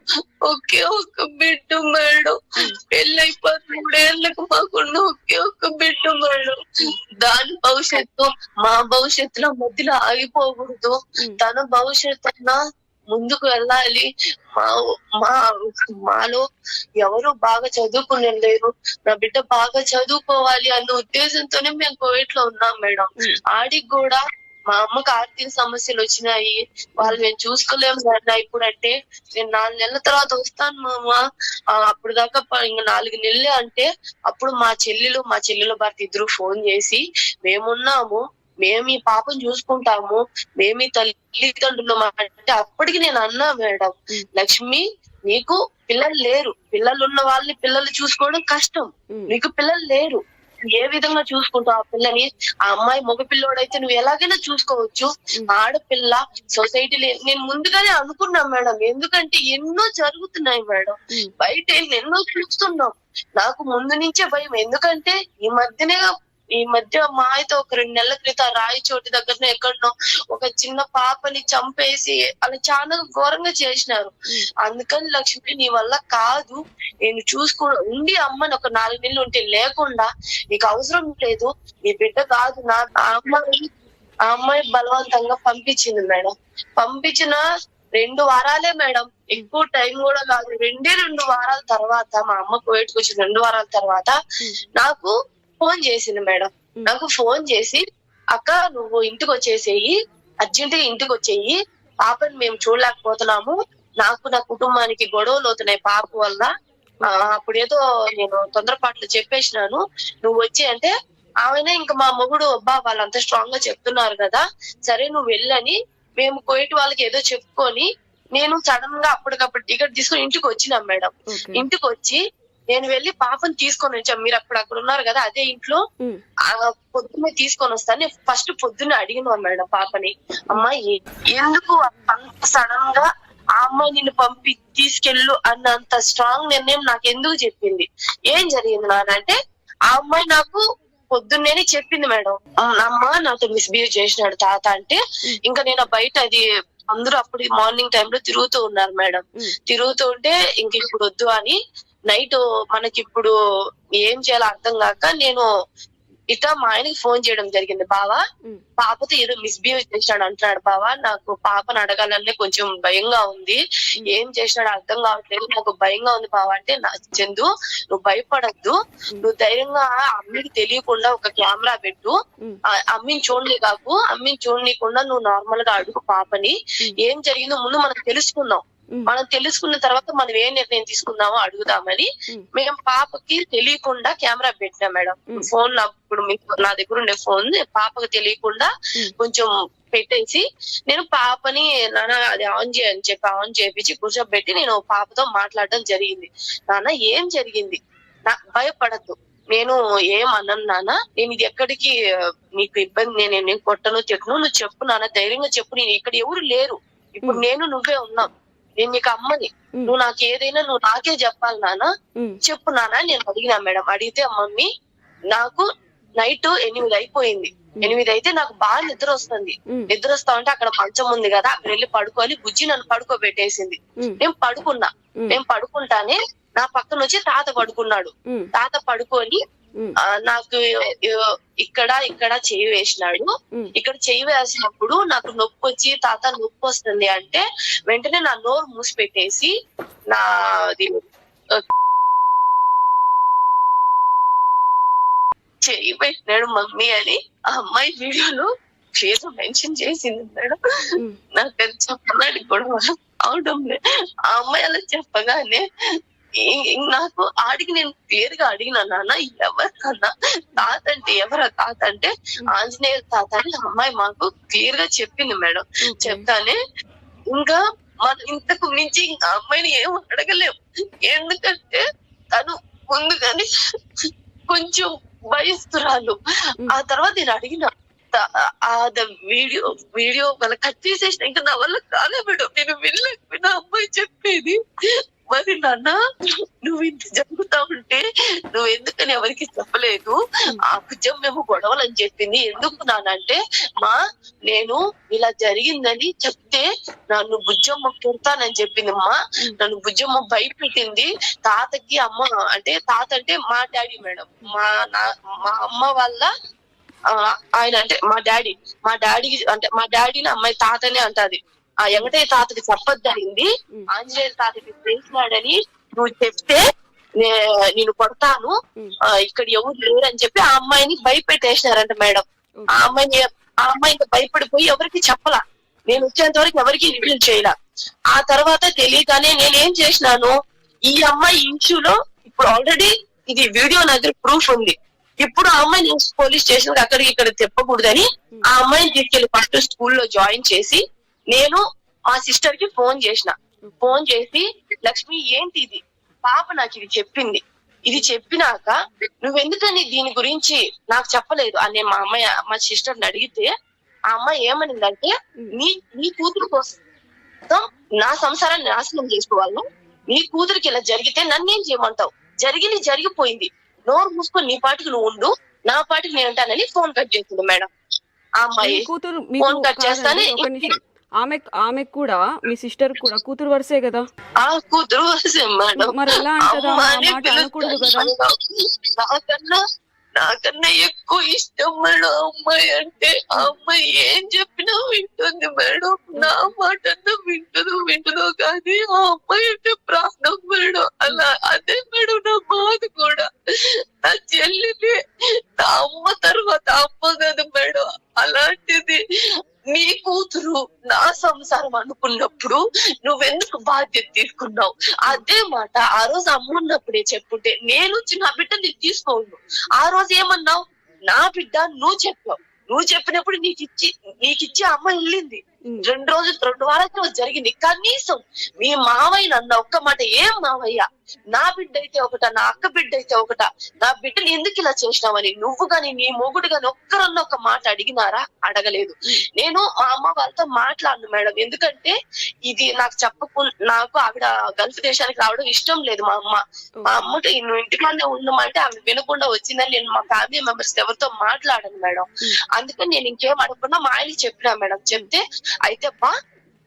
ఒకే ఒక్క బిడ్డ మేడం. పెళ్ళై 13 ఏళ్ళకు మాకున్న ఒకే ఒక్క బిడ్డ మేడం. దాని భవిష్యత్తు మా భవిష్యత్తులో మధ్యలో ఆగిపోకూడదు. తన భవిష్యత్తు ముందుకు వెళ్ళాలి. మాలో ఎవరు బాగా చదువుకునే లేరు, నా బిడ్డ బాగా చదువుకోవాలి అన్న ఉద్దేశంతోనే మేము కోవిడ్ లో ఉన్నాం మేడం. ఆడికి కూడా మా అమ్మకి ఆర్థిక సమస్యలు వచ్చినాయి, వాళ్ళు మేము చూసుకోలేము కదా. ఇప్పుడు అంటే నేను 4 నెలల తర్వాత వస్తాను మామ, అప్పుడు దాకా ఇంకా 4 నెలలే అంటే, అప్పుడు మా చెల్లెలు భర్త ఇద్దరు ఫోన్ చేసి, మేమున్నాము, మేము ఈ పాపను చూసుకుంటాము, మేము ఈ తల్లిదండ్రులు అంటే, అప్పటికి నేను అన్నా మేడం, లక్ష్మి నీకు పిల్లలు లేరు, పిల్లలు ఉన్న వాళ్ళని పిల్లలు చూసుకోవడం కష్టం, నీకు పిల్లలు లేరు, ఏ విధంగా చూసుకుంటావు ఆ పిల్లని? ఆ అమ్మాయి మగ పిల్లోడైతే నువ్వు ఎలాగైనా చూసుకోవచ్చు, ఆడపిల్ల సొసైటీలో నేను ముందుగానే అనుకున్నాం మేడం. ఎందుకంటే ఎన్నో జరుగుతున్నాయి మేడం, బయట ఎన్నో చూస్తున్నాం. నాకు ముందు నుంచే భయం. ఎందుకంటే ఈ మధ్య మా అయితే ఒక 2 నెలల క్రితం రాయచోటి దగ్గరనే ఎక్కడనో ఒక చిన్న పాపని చంపేసి అలా చాలా ఘోరంగా చేసినారు. అందుకని లక్ష్మి నీ వల్ల కాదు, నేను ఉండి అమ్మని ఒక 4 నెలలు ఉంటే లేకుండా నీకు అవసరం లేదు, నీ బిడ్డ కాదు నా అమ్మాయి బలవంతంగా పంపించింది మేడం. పంపించిన 2 వారాలే మేడం, ఎక్కువ టైం కూడా కాదు. 2 వారాల తర్వాత మా అమ్మ కోవిడ్కి వచ్చిన 2 వారాల తర్వాత నాకు ఫోన్ చేసింది మేడం. నాకు ఫోన్ చేసి, అక్క నువ్వు ఇంటికి వచ్చేసేయి, అర్జెంట్ గా ఇంటికి వచ్చేయి, పాపని మేము చూడలేకపోతున్నాము, నాకు నా కుటుంబానికి గొడవలు అవుతున్నాయి పాప వల్ల, అప్పుడేదో నేను తొందరపాట్లు చెప్పేసినాను, నువ్వు వచ్చి అంటే, ఆమెనే ఇంకా మా మొగుడు అబ్బా వాళ్ళంతా స్ట్రాంగ్ గా చెప్తున్నారు కదా, సరే నువ్వు వెళ్ళని మేము కోయిట్ వాళ్ళకి ఏదో చెప్పుకొని, నేను సడన్ గా అప్పటికప్పుడు టికెట్ తీసుకొని ఇంటికి వచ్చినాం మేడం. ఇంటికి వచ్చి నేను వెళ్ళి పాపని తీసుకొని వచ్చాను. మీరు అక్కడ ఉన్నారు కదా, అదే ఇంట్లో పొద్దున్నే తీసుకొని వస్తాను. ఫస్ట్ పొద్దున్నే అడిగినా మేడం పాపని, అమ్మాయి ఎందుకు అంత సడన్ గా ఆ అమ్మాయి నిన్ను తీసుకెళ్ళు అన్నంత స్ట్రాంగ్ నిర్ణయం నాకు ఎందుకు చెప్పింది, ఏం జరిగింది నానంటే, ఆ అమ్మాయి నాకు పొద్దున్నేనే చెప్పింది మేడం, అమ్మ నాతో మిస్బిహేవ్ చేసినాడు తాత అంటే, ఇంకా నేను బయట అది అందరూ అప్పుడు మార్నింగ్ టైంలో తిరుగుతూ ఉన్నారు మేడం. తిరుగుతూ ఉంటే ఇంక ఇప్పుడు వద్దు అని, నైట్ మనకి ఇప్పుడు ఏం చేయాలో అర్థం కాక నేను ఇట్లా మా ఆయనకి ఫోన్ చేయడం జరిగింది, బావా పాపతో ఏదో మిస్బిహేవ్ చేసినాడు అంటున్నాడు బావా, నాకు పాపను అడగాలనే కొంచెం భయంగా ఉంది, ఏం చేసినాడు అర్థం కావట్లేదు, నాకు భయంగా ఉంది బావా అంటే, చందు నువ్వు భయపడద్దు, నువ్వు ధైర్యంగా అమ్మికి తెలియకుండా ఒక కెమెరా పెట్టు, అమ్మిని చూడనీయకుండా నువ్వు నార్మల్ గా అడుగు పాపని, ఏం జరిగిందో ముందు మనం తెలుసుకుందాం, మనం తెలుసుకున్న తర్వాత మనం ఏ నిర్ణయం తీసుకుందామో అడుగుదామని మేము పాపకి తెలియకుండా కెమెరా పెట్టినా మేడం. ఫోన్ ఇప్పుడు నా దగ్గర ఉండే ఫోన్ పాపకి తెలియకుండా కొంచెం పెట్టేసి నేను పాపని నాన్న అది ఆన్ చేయని చెప్పి ఆన్ చేపించి కూర్చోబెట్టి నేను పాపతో మాట్లాడడం జరిగింది. నాన్న ఏం జరిగింది, నాకు భయపడద్దు, నేను ఏం అన్నాను నాన్న, నేను ఇది ఎక్కడికి నీకు ఇబ్బంది, నేను కొట్టను తిట్టను, నువ్వు చెప్పు నాన్న, ధైర్యంగా చెప్పు, నేను ఇక్కడ ఎవరు లేరు, ఇప్పుడు నేను నువ్వే ఉన్నావు, నేను నీకు అమ్మని, నువ్వు నాకు ఏదైనా నువ్వు నాకే చెప్పాలి నాన్న, చెప్పు నాన్న నేను అడిగినా మేడం. అడిగితే మమ్మీ నాకు నైట్ 8 అయిపోయింది, 8 అయితే నాకు బాగా నిద్ర వస్తుంది, నిద్ర వస్తా ఉంటే అక్కడ మంచం ఉంది కదా అక్కడ వెళ్ళి పడుకొని బుజ్జి నన్ను పడుకోబెట్టేసింది. నేను పడుకుంటానే నా పక్కన వచ్చి తాత పడుకున్నాడు. తాత పడుకొని నాకు ఇక్కడ చెయ్యి వేసినాడు. ఇక్కడ చెయ్యి వేసినప్పుడు నాకు నొప్పి వచ్చి తాత నొప్పి వస్తుంది అంటే వెంటనే నా నోరు మూసిపెట్టేసి నాది చెయ్యి పెట్టినాడు మమ్మీ అని ఆ అమ్మాయి వీడియోలో పేరు మెన్షన్ చేసింది మేడం. నాకు అది చెప్పడానికి కూడా అవడం లేదు. ఆ అమ్మాయి అలా చెప్పగానే నాకు ఆడికి నేను క్లియర్ గా అడిగినా నాన్న ఎవరన్నా తాత అంటే ఎవరా, తాత అంటే ఆంజనేయ తాత అని అమ్మాయి మాకు క్లియర్ గా చెప్పింది మేడం. చెప్తానే ఇంకా మనం ఇంతకు మించి ఇంకా అమ్మాయిని ఏం అడగలేము, ఎందుకంటే తను ముందుగానే కొంచెం భయస్తురాలు. ఆ తర్వాత నేను అడిగిన వీడియో వాళ్ళ కట్ చేసేసిన, ఇంకా నా వల్ల కాలే మేడం, నేను వెళ్ళలేకపోయినా అమ్మాయి చెప్పేది. మరి నాన్న నువ్వు ఇంత జరుగుతా ఉంటే నువ్వు ఎందుకని ఎవరికి చెప్పలేదు, ఆ భుజం మేము గొడవలని చెప్పింది ఎందుకు నానంటే, మా నేను ఇలా జరిగిందని చెప్తే నన్ను బుజ్జమ్మ కొడతానని చెప్పింది మా, నన్ను బుజ్జమ్మ భయపెట్టింది. తాతకి అమ్మ అంటే తాత అంటే మా డాడీ మేడం, మా అమ్మ వాళ్ళ ఆయన అంటే మా డాడీకి అంటే మా డాడీని అమ్మాయి తాతనే అంటది. ఆ వెంకటయ్య తాతకి చెప్పొద్దనింది, ఆంజనేయ తాతకి తెలిసినాడని నువ్వు చెప్తే నేను కొడతాను, ఇక్కడ ఎవరు లేరు అని చెప్పి ఆ అమ్మాయిని భయపెట్టేసినారంట మేడం. ఆ అమ్మాయి ఇంకా భయపడిపోయి ఎవరికి చెప్పలా, నేను వచ్చేంత వరకు ఎవరికి రివీల్ చేయలా. ఆ తర్వాత తెలియగానే నేనేం చేసినాను, ఈ అమ్మాయి ఇష్యూలో ఇప్పుడు ఆల్రెడీ ఇది వీడియో నా దగ్గర ప్రూఫ్ ఉంది, ఇప్పుడు ఆ అమ్మాయి నేను పోలీస్ స్టేషన్ కి అక్కడికి ఇక్కడ చెప్పకూడదని ఆ అమ్మాయిని తీసుకెళ్లి ఫస్ట్ స్కూల్లో జాయిన్ చేసి నేను మా సిస్టర్ కి ఫోన్ చేసి లక్ష్మి ఏంటి ఇది, పాప నాకు ఇది చెప్పింది, ఇది చెప్పినాక నువ్వెందుకని దీని గురించి నాకు చెప్పలేదు అని మా సిస్టర్ని అడిగితే ఆ అమ్మాయి ఏమనిందంటే, నీ కూతురు కోసం నా సంసారాన్ని నాశనం చేసుకోవాలి, నీ కూతురికి ఇలా జరిగితే నన్నేం చేయమంటావు, జరిగిపోయింది, నోరు మూసుకొని నీ పాటికి నువ్వు ఉండు, నా పాటికి నేను ఉంటానని ఫోన్ కట్ చేస్తుంది మేడం. ఆ అమ్మాయి ఫోన్ కట్ చేస్తానే ఆమె కూడా మీ సిస్టర్ కూడా కూతురు వరుసే కదా, ఆ కూతురు వరుసే మేడం. మరి ఎలా అనకూడదు కదా, నాకన్నా ఎక్కువ ఇష్టం మేడం అమ్మాయి అంటే. ఆ అమ్మాయి ఏం చెప్పినా వింటుంది మేడం, నా మాట వింటుందో కానీ ఆ అమ్మాయి అంటే ప్రాణం మేడం. అలా అదే మేడం నా బాధ కూడా, నా చెల్లిని నా అమ్మ తర్వాత అమ్మ కాదు మేడం. అలాంటిది నీ కూతురు నా సంసారం అనుకున్నప్పుడు నువ్వెందుకు బాధ్యత తీసుకున్నావు? అదే మాట ఆ రోజు అమ్మున్నప్పుడే చెప్పుంటే నేను వచ్చి నా బిడ్డని తీసుకోను. ఆ రోజు ఏమన్నావు, నా బిడ్డ నువ్వు చెప్పావు, నువ్వు చెప్పినప్పుడు నీకిచ్చి అమ్మ వెళ్ళింది. 2 వారాలు జరిగింది. కనీసం మీ మావయ్య నన్న ఒక్క మాట, ఏం మావయ్య నా బిడ్డ అయితే ఒకట, నా అక్క బిడ్డ అయితే ఒకట, నా బిడ్డని ఎందుకు ఇలా చేసినావని నువ్వు గాని నీ మొగుడు గాని ఒక్కరన్నా ఒక మాట అడిగినారా? అడగలేదు. నేను మా అమ్మ వాళ్ళతో మాట్లాడను మేడం, ఎందుకంటే ఇది నాకు ఆవిడ గల్ఫ్ దేశానికి రావడం ఇష్టం లేదు. మా అమ్మతో నువ్వు ఇంటికానే ఉండమంటే ఆవిడ వినకుండా వచ్చిందని నేను మా ఫ్యామిలీ మెంబర్స్ ఎవరితో మాట్లాడను మేడం. అందుకని నేను ఇంకేం అడగకుండా మా ఆయనకి చెప్పినా మేడం. చెప్తే అయితే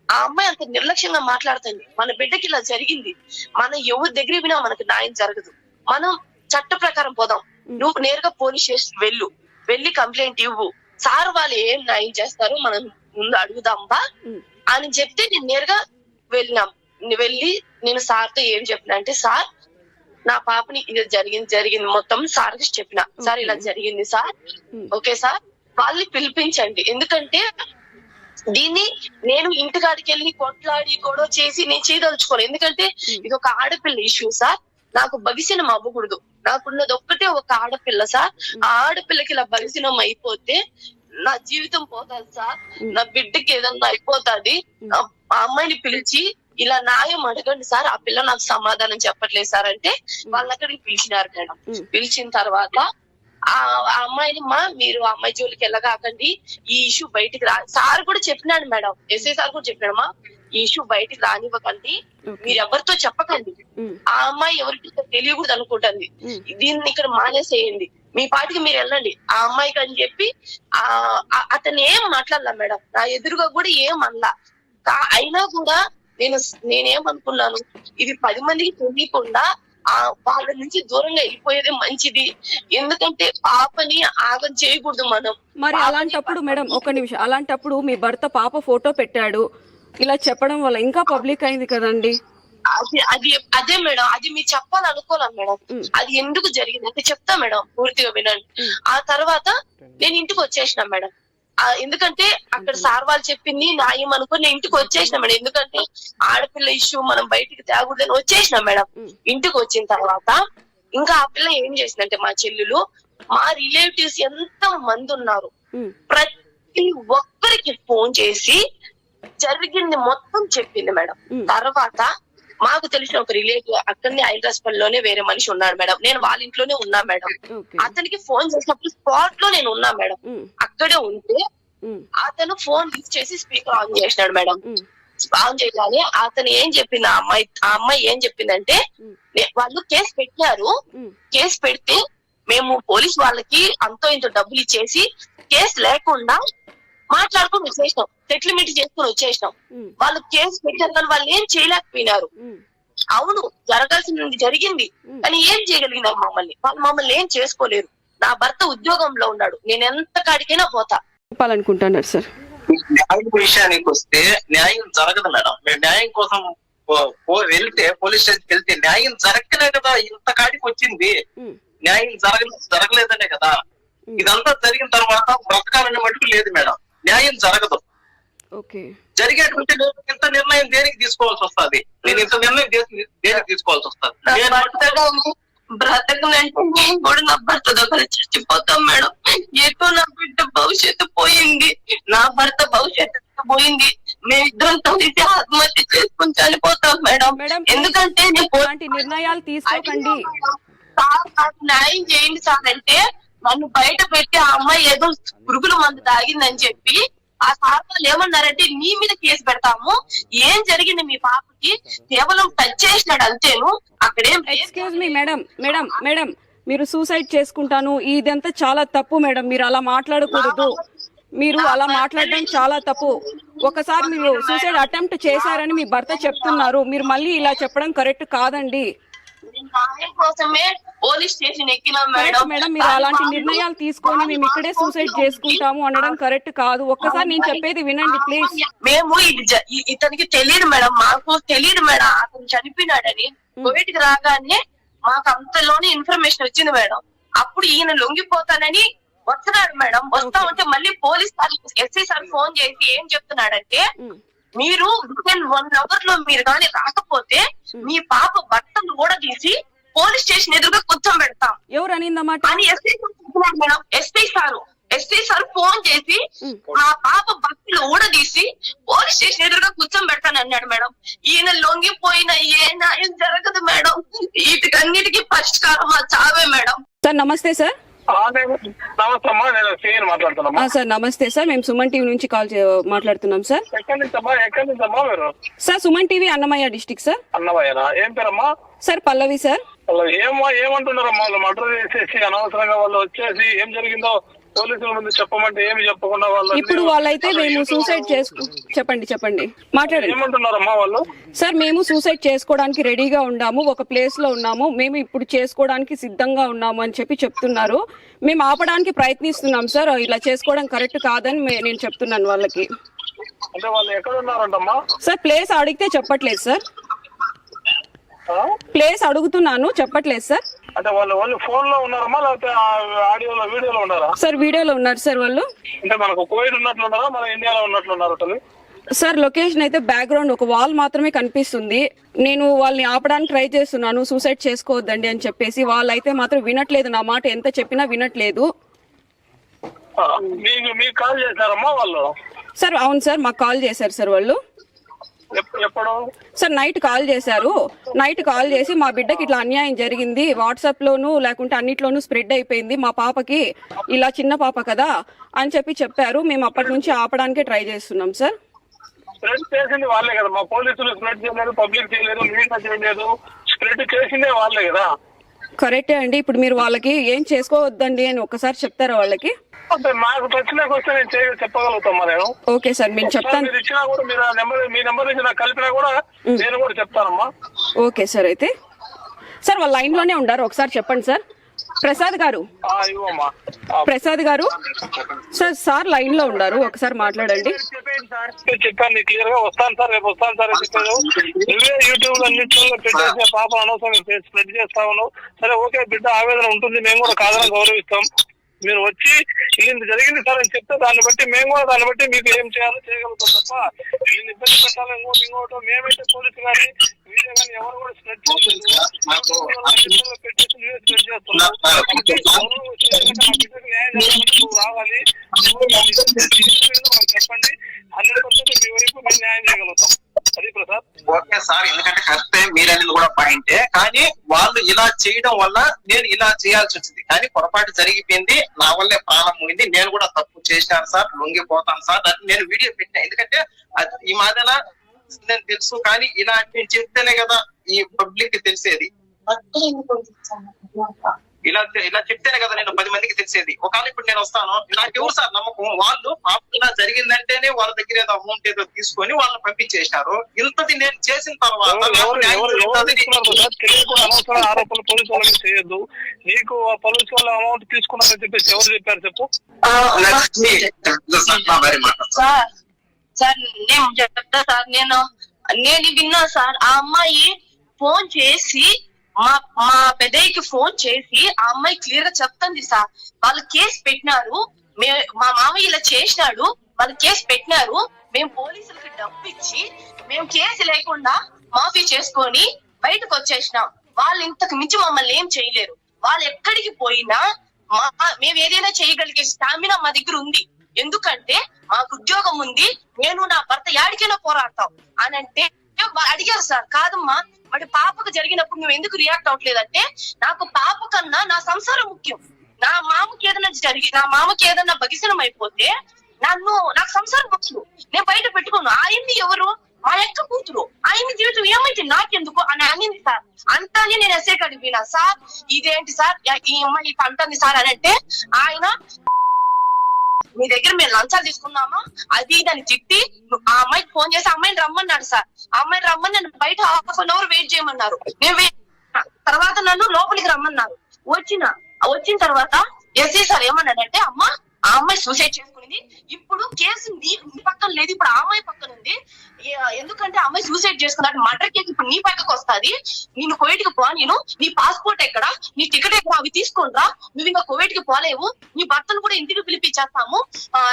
ఆ అమ్మాయి అంత నిర్లక్ష్యంగా మాట్లాడుతుంది, మన బిడ్డకి ఇలా జరిగింది, మనం ఎవరి దగ్గర వినా మనకు న్యాయం జరగదు, మనం చట్ట ప్రకారం పోదాం, నువ్వు నేరుగా పోలీస్ స్టేషన్ వెళ్ళి కంప్లైంట్ ఇవ్వు, సార్ వాళ్ళు ఏం న్యాయం చేస్తారో మనం ముందు అడుగుదాంబా అని చెప్తే నేను నేరుగా వెళ్ళి నేను సార్తో ఏం చెప్పినా అంటే, సార్ నా పాపని ఇది జరిగింది మొత్తం సార్కి చెప్పిన, సార్ ఇలా జరిగింది సార్, ఓకే సార్ వాళ్ళని పిలిపించండి, ఎందుకంటే దీన్ని నేను ఇంటికాడికి వెళ్ళి కొట్లాడి గొడవ చేసి నేను చేయదలుచుకోను, ఎందుకంటే ఇది ఒక ఆడపిల్ల ఇష్యూ సార్, నాకు బగిసినం అవ్వకూడదు, నాకున్నది ఒక్కటే ఒక ఆడపిల్ల సార్, ఆ ఆడపిల్లకి ఇలా బగిసినం అయిపోతే నా జీవితం పోతాది సార్, నా బిడ్డకి ఏదన్నా అయిపోతాది. ఆ అమ్మాయిని పిలిచి ఇలా న్యాయం అడగండి సార్, ఆ పిల్ల నాకు సమాధానం చెప్పట్లేదు సార్ అంటే వాళ్ళ అక్కడికి పిలిచినారు మేడం. పిలిచిన తర్వాత ఆ అమ్మాయిని మీరు ఆ అమ్మాయి జోలికి వెళ్ళగాకండి, ఈ ఇష్యూ బయటికి సార్ కూడా చెప్పినాడు మేడం, ఎస్ఐ సార్ కూడా చెప్పినాడమ్మా, ఈ ఇష్యూ బయటికి రానివ్వకండి, మీరు ఎవరితో చెప్పకండి, ఆ అమ్మాయి ఎవరికి తెలియకూడదు అనుకుంటుంది, దీన్ని ఇక్కడ మానేసేయండి, మీ పాటికి మీరు వెళ్ళండి ఆ అమ్మాయికి అని చెప్పి అతను ఏం మాట్లాడలా మేడం, నా ఎదురుగా కూడా ఏం అనలా. అయినా కూడా నేనేమనుకున్నాను, ఇది 10 మందికి తెలియకుండా వాళ్ళ నుంచి దూరంగా వెళ్ళిపోయేదే మంచిది, ఎందుకంటే పాపని ఆగం చేయకూడదు మనం. మరి అలాంటప్పుడు మేడం ఒక నిమిషం, అలాంటప్పుడు మీ భర్త పాప ఫోటో పెట్టాడు ఇలా చెప్పడం వల్ల ఇంకా పబ్లిక్ అయింది కదండి. అదే మేడం, అది మీరు చెప్పాలనుకోలేం మేడం, అది ఎందుకు జరిగింది అంటే చెప్తా మేడం, పూర్తిగా వినండి. ఆ తర్వాత నేను ఇంటికి వచ్చేసిన మేడం, ఎందుకంటే అక్కడ సార్ వాళ్ళు చెప్పింది న్యాయం అనుకుని నేను ఇంటికి వచ్చేసిన మేడం, ఎందుకంటే ఆడపిల్ల ఇష్యూ మనం బయటికి తేకూడదని వచ్చేసిన మేడం. ఇంటికి వచ్చిన తర్వాత ఇంకా ఆ పిల్ల ఏం చేసిందంటే, మా చెల్లెలు మా రిలేటివ్స్ ఎంత మంది ఉన్నారు ప్రతి ఒక్కరికి ఫోన్ చేసి జరిగింది మొత్తం చెప్పింది మేడం. తర్వాత మాకు తెలిసిన ఒక రిలేటివ్ అక్కడనే హైదరాబాద్లోనే వేరే మనిషి ఉన్నాడు మేడం, నేను వాళ్ళ ఇంట్లోనే ఉన్నా మేడం, అతనికి ఫోన్ చేసినప్పుడు స్పాట్ లో నేను ఉన్నా మేడం, అక్కడే ఉంటే అతను ఫోన్ లిఫ్ట్ చేసి స్పీకర్ ఆన్ చేసినాడు మేడం. ఆన్ చేయగానే అతను ఏం చెప్పింది, ఆ అమ్మాయి ఏం చెప్పిందంటే, వాళ్ళు కేసు పెట్టారు, కేసు పెడితే మేము పోలీస్ వాళ్ళకి అంతో ఇంతో డబ్బులు ఇచ్చేసి కేసు లేకుండా మాట్లాడుకుని వచ్చేసినాం, సెటిల్మెంట్ చేసుకుని వచ్చేసినాం. వాళ్ళు కేసు పెట్టారు కానీ వాళ్ళు ఏం చేయలేకపోయినారు. అవును జరగాల్సింది జరిగింది కానీ ఏం చేయగలిగినారు మమ్మల్ని ఏం చేసుకోలేరు. నా భర్త ఉద్యోగంలో ఉన్నాడు, నేను ఎంత కాడికైనా పోతా. చెప్పాలనుకుంటున్నారు సార్, న్యాయం విషయానికి వస్తే న్యాయం జరగదు మేడం. మేము న్యాయం కోసం వెళ్తే పోలీస్ స్టేషన్కి వెళ్తే న్యాయం జరగలే కదా ఇంత కాడికి వచ్చింది, న్యాయం జరగలేదనే కదా. ఇదంతా జరిగిన తర్వాత బ్రతకాలనే మటుకు లేదు మేడం, న్యాయం జరగదు. జరిగేటువంటి ఇంత నిర్ణయం దేనికి తీసుకోవాల్సి వస్తుంది, నేను ఇంత నిర్ణయం దేనికి తీసుకోవాల్సి వస్తుంది. బ్రతకనంటే నేను కూడా నా భర్త దగ్గర చచ్చిపోతాం మేడం. ఎటు నా బిడ్డ భవిష్యత్తు పోయింది, నా భర్త భవిష్యత్తు పోయింది, మేమిద్దరం కలిసి ఆత్మహత్య చేసుకుని చనిపోతాం మేడం. ఎందుకంటే నిర్ణయాలు తీసుకోకండి, న్యాయం చేయండి సార్ అంటే నన్ను బయట పెట్టి ఆ అమ్మాయి ఏదో పురుగుల మందు తాగిందని చెప్పి ఆ సార్ వాళ్ళు ఏమన్నారంటే నీ మీద కేసు పెడతాము, ఏం జరిగింది మీ పాపకి కేవలం టచ్ చేసినాడు అంతేను, అక్కడేం. Excuse me madam, madam madam మీరు సూసైడ్ చేసుకుంటాను ఇదంతా చాలా తప్పు మేడం, మీరు అలా మాట్లాడకూడదు, మీరు అలా మాట్లాడడం చాలా తప్పు. ఒకసారి మీరు సూసైడ్ అటెంప్ట్ చేశారని మీ భర్త చెప్తున్నారు, మీరు మళ్ళీ ఇలా చెప్పడం కరెక్ట్ కాదండి. కోసమే పోలీస్ స్టేషన్ ఎక్కినా మేడం. మేడం మీరు అలాంటి నిర్ణయాలు తీసుకొని మేము ఇక్కడే సూసైడ్ చేసుకుంటాము అనడం కరెక్ట్ కాదు. ఒక్కసారి నేను చెప్పేది వినండి ప్లీజ్. మేము ఇతనికి తెలియదు మేడం, మాకు తెలియదు మేడం అతను చనిపోయినాడని. కోవిడ్కి రాగానే మాకు అంతలోనే ఇన్ఫర్మేషన్ వచ్చింది మేడం. అప్పుడు ఈయన లొంగిపోతానని వస్తున్నాడు మేడం. వస్తా ఉంటే మళ్ళీ police sir SI sir phone చేసి ఏం చెప్తున్నాడంటే, మీరు వితిన్ 1 hour లో మీరు కానీ రాకపోతే మీ పాప బట్టలు కూడా తీసి పోలీస్ స్టేషన్ ఎదురుగా కూర్చోబెడతాం. ఎవరు అనిందన్నమాట అని SI sir madam. SI sir phone చేసి నా పాప బట్టలు ఊడదీసి పోలీస్ స్టేషన్ ఎదురుగా కూర్చోబెడతాను అన్నాడు మేడం. ఈయన లొంగిపోయిన ఏ న్యాయం జరగదు మేడం, వీటికన్నిటికీ పరిష్కారం ఆ చావే మేడం. సార్ నమస్తే సార్. సార్ నమస్తే సార్, మేము సుమన్ టీవీ నుంచి మాట్లాడుతున్నాం sir. Sir Suman TV Annamayya district sir. అన్నమయ్యనా? ఏం పేరమ్మా? సార్ పల్లవి సార్. ఏమంటున్నారమ్మా వాళ్ళు మర్డర్ చేసేసి అనవసరంగా వాళ్ళు వచ్చేసి ఏం జరిగిందో పోలీసుల ముందు చెప్పమంటే ఏమి చెప్పకుండా వాళ్ళు ఇప్పుడు వాళ్ళైతే మేము సూసైడ్ చెప్పండి మాట్లాడండి. ఏమంటున్నారమ్మా వాళ్ళు? సార్ మేము సూసైడ్ చేసుకోవడానికి రెడీగా ఉన్నాము, ఒక ప్లేస్ లో ఉన్నాము, మేము ఇప్పుడు చేసుకోవడానికి సిద్ధంగా ఉన్నాము అని చెప్పి చెప్తున్నారు. మేము ఆపడానికి ప్రయత్నిస్తున్నాం సార్, ఇలా చేసుకోవడం కరెక్ట్ కాదని నేను చెప్తున్నాను వాళ్ళకి. అంటే వాళ్ళు ఎక్కడ ఉన్నారంటమ్మా? సార్ ప్లేస్ అడిగితే చెప్పట్లేదు సార్, ప్లేస్ అడుగుతున్నాను చెప్పట్లేదు సార్. అంటే వాళ్ళు ఫోన్ లో ఉన్నారమ్మా లేకపోతే ఆడియోలో వీడియోలో ఉన్నారా? సార్ వీడియోలో ఉన్నారు సార్ వాళ్ళు. అంటే మనకు కోవిడ్ ఉన్నట్లున్నారా మన ఇండియాలో ఉన్నట్లున్నారా? సార్ లొకేషన్ అయితే బ్యాక్గ్రౌండ్ ఒక వాల్ మాత్రమే కనిపిస్తుంది. నేను వాళ్ళని ఆపడానికి ట్రై చేస్తున్నాను, సూసైడ్ చేసుకోవద్దండి అని చెప్పేసి. వాళ్ళైతే మాత్రం వినట్లేదు, నా మాట ఎంత చెప్పినా వినట్లేదు. మీకు కాల్ చేశారమ్మా వాళ్ళు? సార్ అవును సార్, మాకు కాల్ చేశారు సార్ వాళ్ళు. ఎప్పుడు సార్ నైట్ కాల్ చేశారు. నైట్ కాల్ చేసి మా బిడ్డకి ఇట్లా అన్యాయం జరిగింది, వాట్సాప్ లోను లేకుంటే అన్నిట్లోనూ స్ప్రెడ్ అయిపోయింది, మా పాపకి ఇలా చిన్న పాప కదా అని చెప్పారు. మేము అప్పటి నుంచి ఆపడానికి ట్రై చేస్తున్నాం సార్. స్ప్రెడ్ చేసింది వాళ్ళే కదా, మా పోలీసులు స్ప్రెడ్ చేయలేదు, పబ్లిక్ చేయలేదు, మీడియా చేయలేదు, స్ప్రెడ్ చేసిందే వాళ్ళే కదా. కరెక్టే అండి. ఇప్పుడు మీరు వాళ్ళకి ఏం చేసుకోవద్దండి అని ఒకసారి చెప్తారా వాళ్ళకి? అంటే మాకు ప్రశ్నకు వస్తే నేను చెప్పగలుగుతామా నేను? ఓకే సార్, నేను చెప్తాను. మీరు ఇచ్చినా కూడా మీరు మీ నెంబర్ నుంచి నాకు కలిపినా కూడా నేను కూడా చెప్తానమ్మా. Okay sir. అయితే సార్ వాళ్ళ లైన్ లోనే ఉండారు, ఒకసారి చెప్పండి సార్. ప్రసాద్ గారు, ప్రసాద్ గారు సార్ లైన్ లో ఉన్నారు, ఒకసారి మాట్లాడండి. చెప్పాను క్లియర్ గా, వస్తాను సార్, రేపు వస్తాను సార్. నువ్వే యూట్యూబ్ లో అన్నింటిలో పెట్టేసి పాప అనవసరం స్ప్రెడ్ చేస్తా ఉన్నావు. సరే ఓకే, బిడ్డ ఆవేదన ఉంటుంది, మేము కూడా కాదని గౌరవిస్తాం. మీరు వచ్చి ఇంత జరిగింది సార్ అని చెప్తే దాన్ని బట్టి మేము కూడా దాన్ని బట్టి మీకు ఏం చేయాలో చేయగలుగుతాం తప్ప వీళ్ళని ఇబ్బంది పెట్టాలి ఇంకోటి మేమైతే పోలీసు కానీ వీడియో కానీ ఎవరు కూడా స్ప్రెడ్ పెట్టేసి నువ్వే స్ప్రెడ్ చేస్తున్నావు. నువ్వు రావాలి, చెప్పండి, 100% మీ వరకు మేము న్యాయం చేయగలుగుతాం. అది ప్రసాద్. ఓకే సార్, ఎందుకంటే కరెక్టే మీరనేది కూడా పాయింటే, కానీ వాళ్ళు ఇలా చేయడం వల్ల నేను ఇలా చేయాల్సి వచ్చింది. కానీ పొరపాటు జరిగిపోయింది, నా వల్లే ప్రాణం పోయింది, నేను కూడా తప్పు చేశాను సార్, లొంగిపోతాను సార్ అని నేను వీడియో పెట్టినా. ఎందుకంటే ఈ మాదిన నేను తెలుసు, కానీ ఇలా నేను చెప్తేనే కదా ఈ పబ్లిక్ తెలిసేది. ఇలా చెప్తేనే కదా నేను 10 మందికి తెలిసేది. ఒకవేళ ఇప్పుడు నేను వస్తాను, నాకు ఎవరు సార్ నమ్మకం? వాళ్ళు ఇలా జరిగిందంటేనే వాళ్ళ దగ్గర ఏదో అమౌంట్ ఏదో తీసుకొని వాళ్ళని పంపించేశారు. ఇంతది నేను చేసిన తర్వాత ఆరోపణలు పోలీసు వాళ్ళకి చేయొద్దు. నీకు పోలీసు వాళ్ళు అమౌంట్ తీసుకున్నారని చెప్పేసి ఎవరు చెప్పారు చెప్పు? సార్ నేను చెప్తా సార్, నేను విన్నా సార్. ఆ అమ్మాయి ఫోన్ చేసి మా పెద్దయ్యకి ఫోన్ చేసి ఆ అమ్మాయి క్లియర్ గా చెప్తుంది సార్, వాళ్ళు కేసు పెట్టినారు, మా మామయ్య ఇలా చేసినాడు, వాళ్ళు కేసు పెట్టినారు, మేము పోలీసులకి డబ్బు ఇచ్చి మేము కేసు లేకుండా మాఫీ చేసుకొని బయటకు వచ్చేసినాం. వాళ్ళు ఇంతకు మించి మమ్మల్ని ఏం చేయలేరు. వాళ్ళు ఎక్కడికి పోయినా మేము ఏదైనా చేయగలిగే స్టామినా మా దగ్గర ఉంది. ఎందుకంటే మాకు ఉద్యోగం ఉంది, నేను నా భర్త యాడికైనా పోరాడతాం అని అంటే అడిగారు సార్. కాదమ్మా, వాడి పాపకు జరిగినప్పుడు నువ్వు ఎందుకు రియాక్ట్ అవ్వట్లేదంటే, నాకు పాప కన్నా నా సంసారం ముఖ్యం. నా మామకి ఏదైనా బగిసనం అయిపోతే నాకు సంసారం ముఖ్యం, నేను బయట పెట్టుకోను. ఆయన్ని ఎవరు? మా యొక్క కూతురు. ఆయన్ని జీవితం ఏమైతే నాకెందుకు అని అనింది సార్. అంతానే నేను ఎస్ఐ అడిగినా, సార్ ఇదేంటి సార్ ఈ అమ్మాయి అంటుంది సార్ అని అంటే, ఆయన మీ దగ్గర మేము లంచాలు తీసుకున్నామా అది దాన్ని తిట్టి ఆ అమ్మాయికి ఫోన్ చేసి అమ్మాయిని రమ్మన్నాడు సార్. ఆ అమ్మాయిని రమ్మని నన్ను బయట 1/2 hour వెయిట్ చేయమన్నారు. నేను తర్వాత నన్ను లోపలికి రమ్మన్నారు. వచ్చిన తర్వాత ఎస్ఐ సార్ ఏమన్నాడంటే, అమ్మా ఆ అమ్మాయి సూసైడ్ చేసుకునేది, ఇప్పుడు కేసు నీ పక్కన లేదు, ఇప్పుడు ఆ అమ్మాయి పక్కన ఉంది. ఎందుకంటే ఆ అమ్మాయి సూసైడ్ చేసుకున్నట్టు మర్డర్ కేసు ఇప్పుడు నీ పక్కకు వస్తుంది. నేను కువైట్కి పోను, నీ పాస్పోర్ట్ ఎక్కడ, నీ టికెట్ ఎక్కడ, అవి తీసుకోనరా, నువ్వు ఇంకా కువైట్కి పోలేవు, నీ భర్తను కూడా ఇంటికి పిలిపించేస్తాము,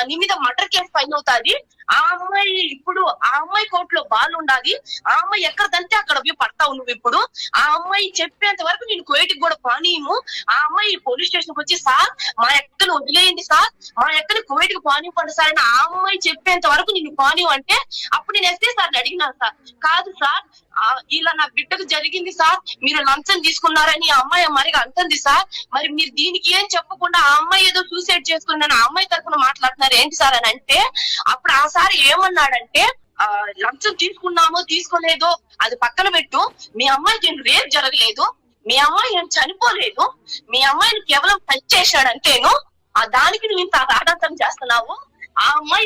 నీ మీద మర్డర్ కేసు ఫైల్ అవుతాది. ఆ అమ్మాయి కోర్టులో బాల్ ఉండాలి. ఆ అమ్మాయి ఎక్కడదంటే అక్కడ పోయి పడతావు నువ్వు. ఇప్పుడు ఆ అమ్మాయి చెప్పేంత వరకు నేను కువైట్కి కూడా పోనీయము. ఆ అమ్మాయి పోలీస్ స్టేషన్ కి వచ్చి, సార్ మా ఎక్కను వదిలేయండి సార్, మా ఎక్కని కువైట్కి పోనివ్వండి సార్ అని ఆ అమ్మాయి చెప్పేంత వరకు నేను పోనీవు అంటే, అప్పుడు నేను ఎస్ఐ సార్ని అడిగినాను సార్. కాదు సార్, ఇలా నా బిడ్డకు జరిగింది సార్, మీరు లంచం తీసుకున్నారని ఆ అమ్మాయి మరిగా అంటుంది సార్, మరి మీరు దీనికి ఏం చెప్పకుండా ఆ అమ్మాయి ఏదో సూసైడ్ చేసుకున్నాను ఆ అమ్మాయి తరఫున మాట్లాడుతున్నారు ఏంటి సార్ అని అంటే, అప్పుడు ఆ సార్ ఏమన్నాడంటే, లంచం తీసుకున్నామో తీసుకోలేదో అది పక్కన పెట్టు, మీ అమ్మాయి రేప్ జరగలేదు, మీ అమ్మాయి ఏం చనిపోలేదు, మీ అమ్మాయిని కేవలం టచ్ చేశాడంటేను దానికి నువ్వు ఇంత ఆడంతం చేస్తున్నావు. ఆ అమ్మాయి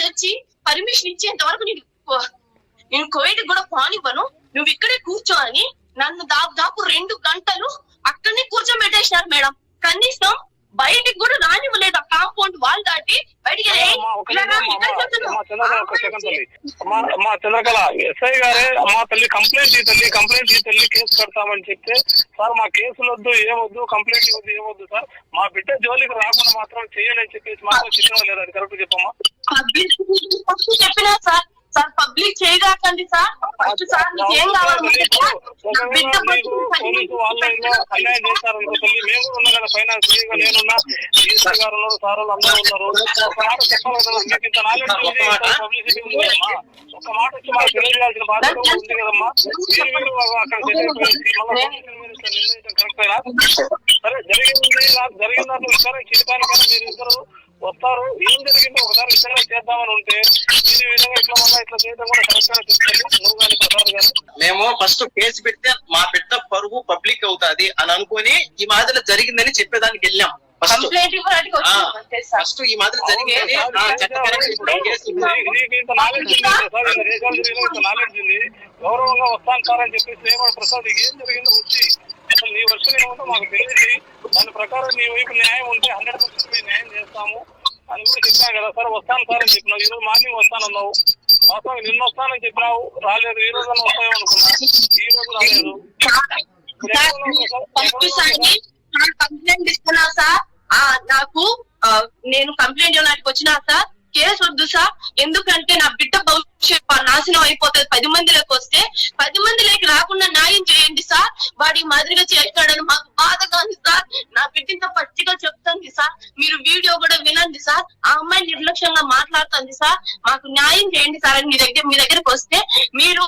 వచ్చి పర్మిషన్ ఇచ్చేంత వరకు నేను కువైట్ కూడా పోనివ్వను, నువ్వు ఇక్కడే కూర్చో అని నన్ను దాదాపు 2 గంటలు అక్కడనే కూర్చోబెట్టేసినారు మేడం. కనీసం బయటికి కూడా రానివ్వలేదు. ఆ కాంపౌండ్ వాల్ దాటి బయటికి మా చంద్రకళ ఎస్ఐ గారే మా తల్లి కంప్లైంట్ ఈ తల్లి కేసు పెడతామని చెప్తే, సార్ మా కేసులు వద్దు ఏమొద్దు, కంప్లైంట్ ఇవ్వద్దు ఏమొద్దు సార్, మా బిడ్డ జోలికి రాకుండా మాత్రం చేయాలని చెప్పేసి మాత్రం చెప్పినా లేదు. అది కరెక్ట్ చెప్పమ్మా. చెప్పినా సార్. సార్ పబ్లిక్ చేయగాకండి సార్. ఫస్ట్ సార్ మీకు ఏం కావాలంటే బిడ్డ పోలీసు వాళ్ళు అన్యాయం చేశారు తల్లి. మేము కూడా ఉన్నాం కదా పైన, నేనున్నా, ఈశ్వర్ గారు ఉన్నారు, సార్ వాళ్ళు అందరూ ఉన్నారు. ఒక మాట చెప్పాలి కదా, మీకు ఇంత నాలెడ్జ్ ఉంది, పబ్లిసిటీ ఉంది కదమ్మా. ఒక మాట వచ్చి మాకు తెలియజేయాల్సిన బాధ్యత ఉంది కదమ్మా. మీరు అక్కడ కరెక్టేనా? సరే జరిగింది, నాకు జరిగిన దాంట్లో సరే చేయడానికైనా మీరు ఇద్దరు వస్తారు. ఏం జరిగిందో ఒకసారి విషయంగా చేద్దామని ఉంటే ఈ విధంగా ఇట్లా మళ్ళీ ఇట్లా చేయడం కూడా కరెక్ట్ గా చెప్తారు నువ్వు కానీ ప్రసాద్ గారు. మేము ఫస్ట్ కేసు పెడితే మా బిడ్డ పరువు పబ్లిక్ అవుతాది అని అనుకుని ఈ మాదిరి జరిగిందని చెప్పేదానికి వెళ్ళాం. ఫస్ట్ ఈ మాదిరి జరిగింది నాలెడ్జ్ ఉంది, గౌరవంగా వస్తాను సార్ అని చెప్పేసి ఏమో ప్రసాద్ ఏం జరిగిందో వచ్చి అసలు నీ వర్షం ఏముందో మాకు తెలియదు, దాని ప్రకారం నీ వైపు న్యాయం ఉంటే 100% మేము న్యాయం చేస్తాము అని కూడా చెప్పాను కదా. సరే వస్తాను సార్ అని చెప్పినావు, ఈ రోజు మార్నింగ్ వస్తానన్నావు, వాస్తవం నిన్న వస్తానని చెప్పినావు, రాలేదు. ఈ రోజు వస్తాయో అనుకున్నా, ఈ రోజు రాలేదు. కంప్లైంట్ ఇస్తున్నా సార్. నాకు నేను కంప్లైంట్ ఇవ్వడానికి వచ్చినా సార్, కేసు వద్దు సార్. ఎందుకంటే నా బిడ్డ భవిష్యత్తు నాశనం అయిపోతుంది. 10 మందిలోకి వస్తే 10 మందిలోకి రాకుండా న్యాయం చేయండి సార్. వాడి మాదిరిగా చేస్తాడని మాకు బాధగా ఉంది సార్. నా బిడ్డ ఇంత పచ్చిగా చెప్తుంది సార్. మీరు వీడియో కూడా వినండి సార్. ఆ అమ్మాయి నిర్లక్ష్యంగా మాట్లాడుతుంది సార్. మాకు న్యాయం చేయండి సార్ అని మీ దగ్గరికి వస్తే మీరు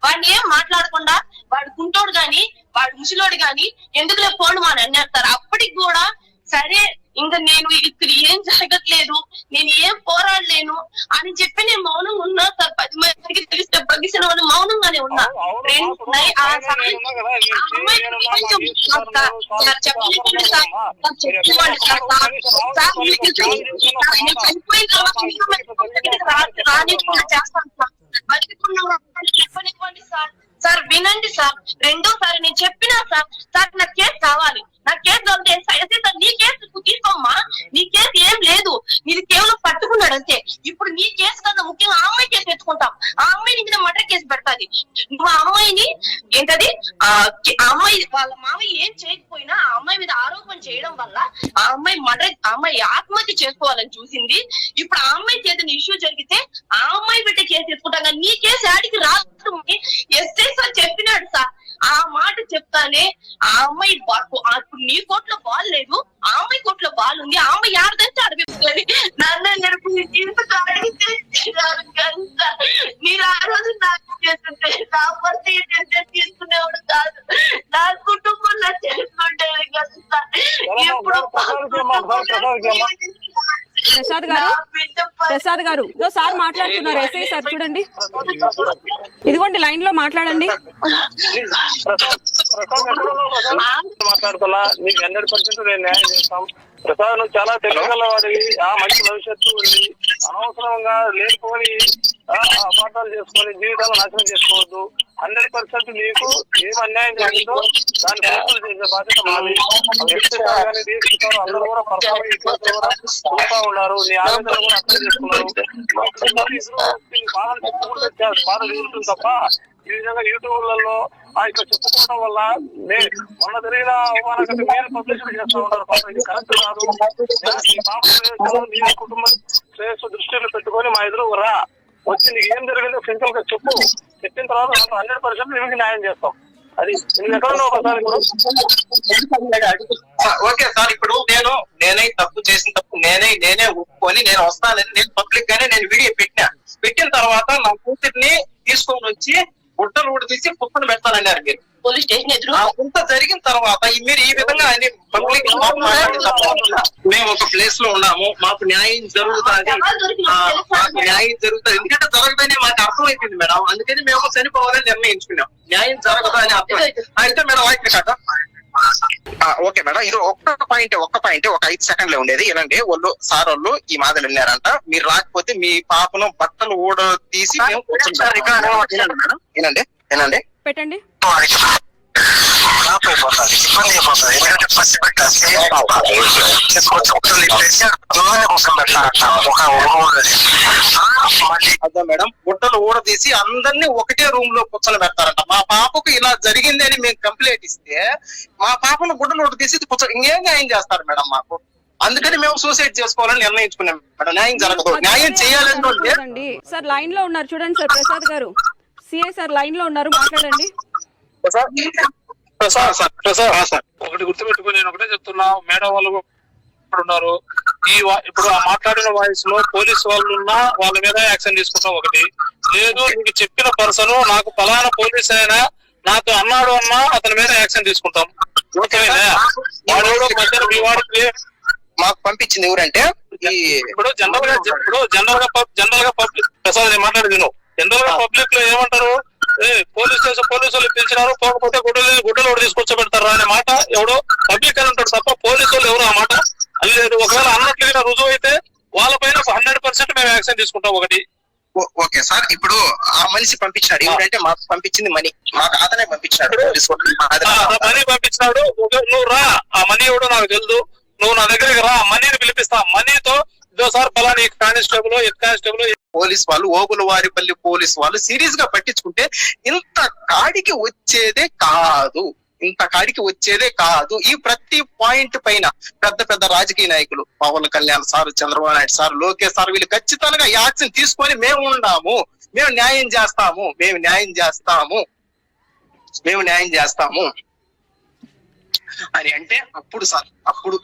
వాడిని ఏం మాట్లాడకుండా వాడు కుంటోడు గాని వాడు ముసలోడు గాని ఎందుకులే ఫోన్ మా అన్నారు. అప్పటికి కూడా సరే ఇంకా నేను ఇక్కడ ఏం జరగట్లేదు, నేను ఏం పోరాడలేను అని చెప్పి నేను మౌనంగా ఉన్నా సార్. 10 మందికి తెలిస్తే బగిసిన వాళ్ళు మౌనంగానే ఉన్నా. చెప్పనివ్వండి సార్. సార్ వినండి సార్, రెండోసారి నేను చెప్పినా సార్, సార్ నాకు కేసు కావాలి, నాకు కేసు కావాలి సార్. నీ కేసు తీసుకోమ్మా, నీ కేసు ఏం లేదు, నీది కేవలం పట్టుకున్నాడు అంతే. ఇప్పుడు నీ కేసు కన్నా ముఖ్యంగా ఆ అమ్మాయి కేసు ఎత్తుకుంటాం. ఆ అమ్మాయి మీద మర్డర్ కేసు పెడతాది. నువ్వు ఆ అమ్మాయిని ఏంటది ఆ అమ్మాయి వాళ్ళ మామయ్య ఏం చేయకపోయినా ఆ అమ్మాయి మీద ఆరోపణ చేయడం వల్ల ఆ అమ్మాయి ఆత్మహత్య చేసుకోవాలని చూసింది. ఇప్పుడు ఆ అమ్మాయి చేసిన ఇష్యూ జరిగితే ఆ అమ్మాయి బిడ్డ కేసు ఎత్తుకుంటాం కానీ నీ కేసు ఆడికి రాదు. ఎస్ఐ సార్ చెప్పినాడు సార్. ఆ మాట చెప్తానే ఆ అమ్మాయి నీ కోట్లో బాల్ లేదు, ఆ అమ్మాయి కోట్లో బాల్ ఉంది. ఆ అమ్మాయి ఆడదంటే ఆడబెట్టుకొని నన్ను నడుపు జీవితం అడిగితే మీరు ఆ రోజు నాకు చేస్తుంటే నా భర్త తీసుకునేవాడు కాదు, నా కుటుంబంలో చేసుకుంటేది కదా సార్. ఇప్పుడు ప్రసాద్ గారు సార్ మాట్లాడుతున్నారు. ఎస్ఐ సార్ చూడండి, ఇదిగోండి లైన్ లో మాట్లాడండి. మాట్లాడుతున్నా, నీకు 100% నేను న్యాయం చేస్తాం. ప్రసాద్ నువ్వు చాలా తెలివిగల వాడివి, మంచి భవిష్యత్తు ఉంది. అనవసరంగా లేనిపోని అపార్థాలు చేసుకొని జీవితాలు నాశనం చేసుకోవద్దు. 100% నీకు ఏం అన్యాయం జరిగిందో దాన్ని పూర్తి చేసే బాధ్యత మాది. కానీ తీసుకుంటారు, అందరూ కూడా చూస్తా ఉన్నారు, నీ ఆవేదన కూడా అర్థం చేసుకున్నారు. బాధలు చెప్పుకుంటే బాధ తీరుతుంది తప్ప ఈ విధంగా యూట్యూబ్లలో ఇట్లా చెప్పుకోవడం వల్ల మొన్న జరిగిన అవమానం మీరు పబ్లిసిటీ చేస్తూ ఉంటారు. పాప ఇది కరెక్ట్ కాదు. ఈ పాప నీ కుటుంబం శ్రేయస్సు దృష్టిలో పెట్టుకొని మా ఎదురు రా వచ్చి నీకు ఏం జరిగిందో సింపుల్ గా చెప్పు. చెప్పిన తర్వాత 100% నీకు న్యాయం చేస్తాం. అది నేను ఎక్కడన్నా ఒకసారి ఓకే సార్. ఇప్పుడు నేనే తప్పు చేసిన తప్పు నేనే ఒప్పుకొని నేను వస్తానని నేను పబ్లిక్ గానే నేను వీడియో పెట్టిన తర్వాత నా కూతుర్ని తీసుకొని వచ్చి గుట్టలు ఊడి తీసి కుక్కను పెడతానన్నారు మీరు పోలీస్ స్టేషన్ ఎదురు. ఇంత జరిగిన తర్వాత మీరు ఈ విధంగా పబ్లిక్ మేము ఒక ప్లేస్ లో ఉన్నాము, మాకు న్యాయం జరుగుతుంది, ఎందుకంటే జరగదని మాకు అర్థమైపోయింది మేడం. అందుకని మేము చనిపోవాలని నిర్ణయించుకున్నాం. న్యాయం జరగదు అని అర్థం అయితే మేడం వాయిస్ కదా. ఓకే మేడం, ఇది ఒక్క పాయింట్ ఒక 5 సెకండ్లే ఉండేది. ఏనండి సార్ వాళ్ళు ఈ మాదిరి వెళ్ళారంట, మీరు రాకపోతే మీ పాపను బట్టలు ఊడ తీసి మేము మేడం. ఏనండి పెట్టండి. ఇబ్బంది అయిపోతుంది. ఎందుకంటే పసి పెట్టాల్సి అదే మేడం, గుట్టలు ఊడ తీసి అందరినీ ఒకటే రూమ్ లో కూర్చొని పెడతారంట. మా పాపకు ఇలా జరిగింది అని మేము కంప్లైంట్ ఇస్తే మా పాపను గుడ్డలు ఊడ తీసి ఇంకేం న్యాయం చేస్తారు మేడం మాకు? అందుకని మేము సూసైడ్ చేసుకోవాలని నిర్ణయించుకున్నాం మేడం. న్యాయం జరగదు, న్యాయం చేయాలంటే అండి. సార్ లైన్ లో ఉన్నారు చూడండి సార్, ప్రసాద్ గారు సిఐ సార్ లైన్ లో ఉన్నారు, మాట్లాడండి. ఒకటి గుర్తుపెట్టుకుని నేను ఒకటే చెప్తున్నా, మేడం వాళ్ళు ఉన్నారు. ఇప్పుడు ఆ మాట్లాడిన వాయిస్ లో పోలీస్ వాళ్ళు ఉన్నా వాళ్ళ మీద యాక్షన్ తీసుకుంటాం. ఒకటి లేదు, నీకు చెప్పిన పర్సన్ నాకు ఫలానా పోలీస్ అయినా నాతో అన్నాడు అన్నా అతని మీద యాక్షన్ తీసుకుంటాం. మధ్యలో మీ వాడికి మాకు పంపించింది ఎవరంటే ఇప్పుడు జనరల్ గా పబ్లిక్ ప్రసాద్ నేను మాట్లాడేది నువ్వు జనరల్ గా పబ్లిక్ లో ఏమంటారు, పోలీస్ స్టేషన్ పోలీసు వాళ్ళు పిలిచినారు, పోకపోతే గుడ్డలు కూడా తీసుకొచ్చబెడతారు అనే మాట ఎవడో పబ్లిక్ అని ఉంటాడు తప్ప పోలీసు వాళ్ళు ఎవరు ఆ మాట లేదు. ఒకవేళ అన్నట్లుగా రుజువు అయితే వాళ్ళపైన 100% మేము యాక్షన్ తీసుకుంటాం. ఒకటి ఓకే సార్, ఇప్పుడు ఆ మనిషి పంపించాడు ఏంటంటే మాకు పంపించింది మనీ, మాకు అతనే పంపించాడు మనీ పంపించినాడు. నువ్వు రా, ఆ మనీ ఎవడో నాకు తెలుసు, నువ్వు నా దగ్గరికి రా, మనీని పిలిపిస్తా, మనీతో ఇదో సార్ ఫలాని కానిస్టేబుల్ హెడ్ కానిస్టేబుల్ పోలీస్ వాళ్ళు ఓగులవారిపల్లి పోలీస్ వాళ్ళు సీరియస్ గా పట్టించుకుంటే ఇంత కాడికి వచ్చేదే కాదు, ఇంత కాడికి వచ్చేదే కాదు. ఈ ప్రతి పాయింట్ పైన పెద్ద పెద్ద రాజకీయ నాయకులు Pawan Kalyan sir, Chandrababu Naidu sir, Lokesh sir వీళ్ళు ఖచ్చితంగా యాక్షన్ తీసుకొని మేము ఉన్నాము, మేము న్యాయం చేస్తాము, మేము న్యాయం చేస్తాము, మేము న్యాయం చేస్తాము అని అంటే అప్పుడు సార్, అప్పుడు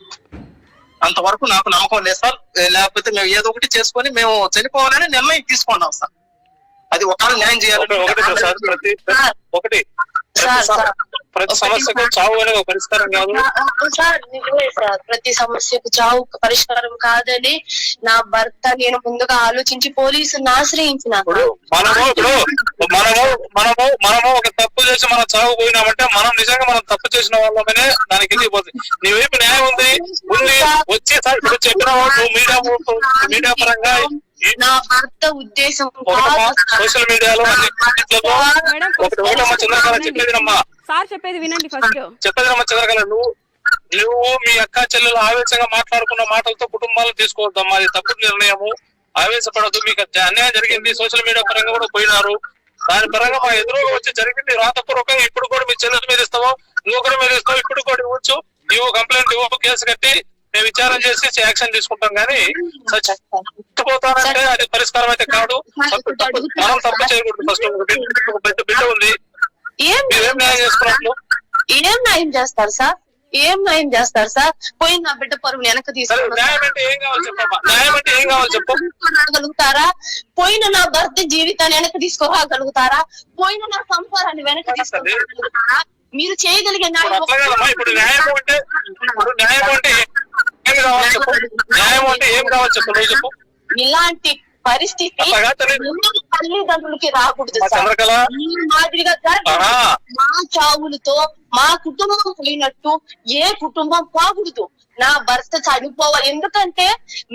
అంతవరకు నాకు నమ్మకం లేదు సార్. లేకపోతే మేము ఏదో ఒకటి చేసుకొని మేము చనిపోవాలని నిర్ణయం తీసుకున్నాం సార్. అది ఒకవేళ న్యాయం చేయాలి. ప్రతి సమస్యకు చావు అనేది ఒక పరిష్కారం కాదు సార్. నిజమే సార్, ప్రతి సమస్యకు చావు పరిష్కారం కాదని నా భర్త నేను ముందుగా ఆలోచించి పోలీసుని ఆశ్రయించిన. మనము ఒక తప్పు చేసి మనం చావు పోయినామంటే మనం నిజంగా మనం తప్పు చేసిన వాళ్ళమనే దానికి వెళ్ళిపోతుంది. నీ వైపు న్యాయం ఉంది వచ్చి సార్ ఇప్పుడు చెప్పిన వాళ్ళు మీడియా పరంగా నా భర్త ఉద్దేశం సోషల్ మీడియాలో చంద్రకళ చెప్పేదినమ్మా సార్ చెప్పేది వినండి ఫస్ట్. చెప్పేదినమ్మా చంద్రకళ, నువ్వు మీ అక్క చెల్లెలు ఆవేశంగా మాట్లాడుకున్న మాటలతో కుటుంబాలను తీసుకోవద్దమ్మా, అది తప్పుడు నిర్ణయము. ఆవేశపడద్దు, మీకు అన్యాయం జరిగింది, సోషల్ మీడియా పరంగా కూడా పోయినారు, దాని పరంగా మా ఎదురుగా వచ్చి జరిగింది రాతపూర్వకంగా. ఇప్పుడు కూడా మీ చెల్లెల మీద ఇస్తావో ఇంకొకరి మీద ఇస్తావు, ఇప్పుడు కూడా ఇవ్వచ్చు, ఇవ్వు కంప్లైంట్ ఇవ్వు, కేసు కట్టి మేము విచారణ చేసి యాక్షన్ తీసుకుంటాం. కానీ చచ్చిపోతానంటే అది పరిష్కారం అయితే కాదు. మనం తప్పు చేయకూడదు. ఫస్ట్ ఒక బిడ్డ ఉంది, ఏం న్యాయం చేసుకున్నట్లు ఏం న్యాయం చేస్తారు సార్, ఏం న్యాయం చేస్తారు సార్? పోయి నా బిడ్డ పరువు వెనక న్యాయం అంటే ఏం కావాలి చెప్పమ్మా, న్యాయం అంటే ఏం కావాలి చెప్పు. తీసుకురాగలుగుతారా? పోయిన నా భర్త జీవితాన్ని వెనక తీసుకురాగలుగుతారా? పోయిన నా సంసారాన్ని వెనక తీసుకురాగలుగుతారా? మీరు చేయగలిగే న్యాయం. ఇప్పుడు న్యాయం అంటే న్యాయం అంటే ఏం కావాలి చెప్పు, న్యాయం అంటే ఏం కావాలి చెప్పు, నువ్వు చెప్పు. ఇలాంటి పరిస్థితి తల్లిదండ్రులకి రాకూడదు చంద్రకళ. ఈ మాదిరిగా మా చావులతో మా కుటుంబం పోయినట్టు ఏ కుటుంబం పోకూడదు. నా భర్త చనిపోవాలి, ఎందుకంటే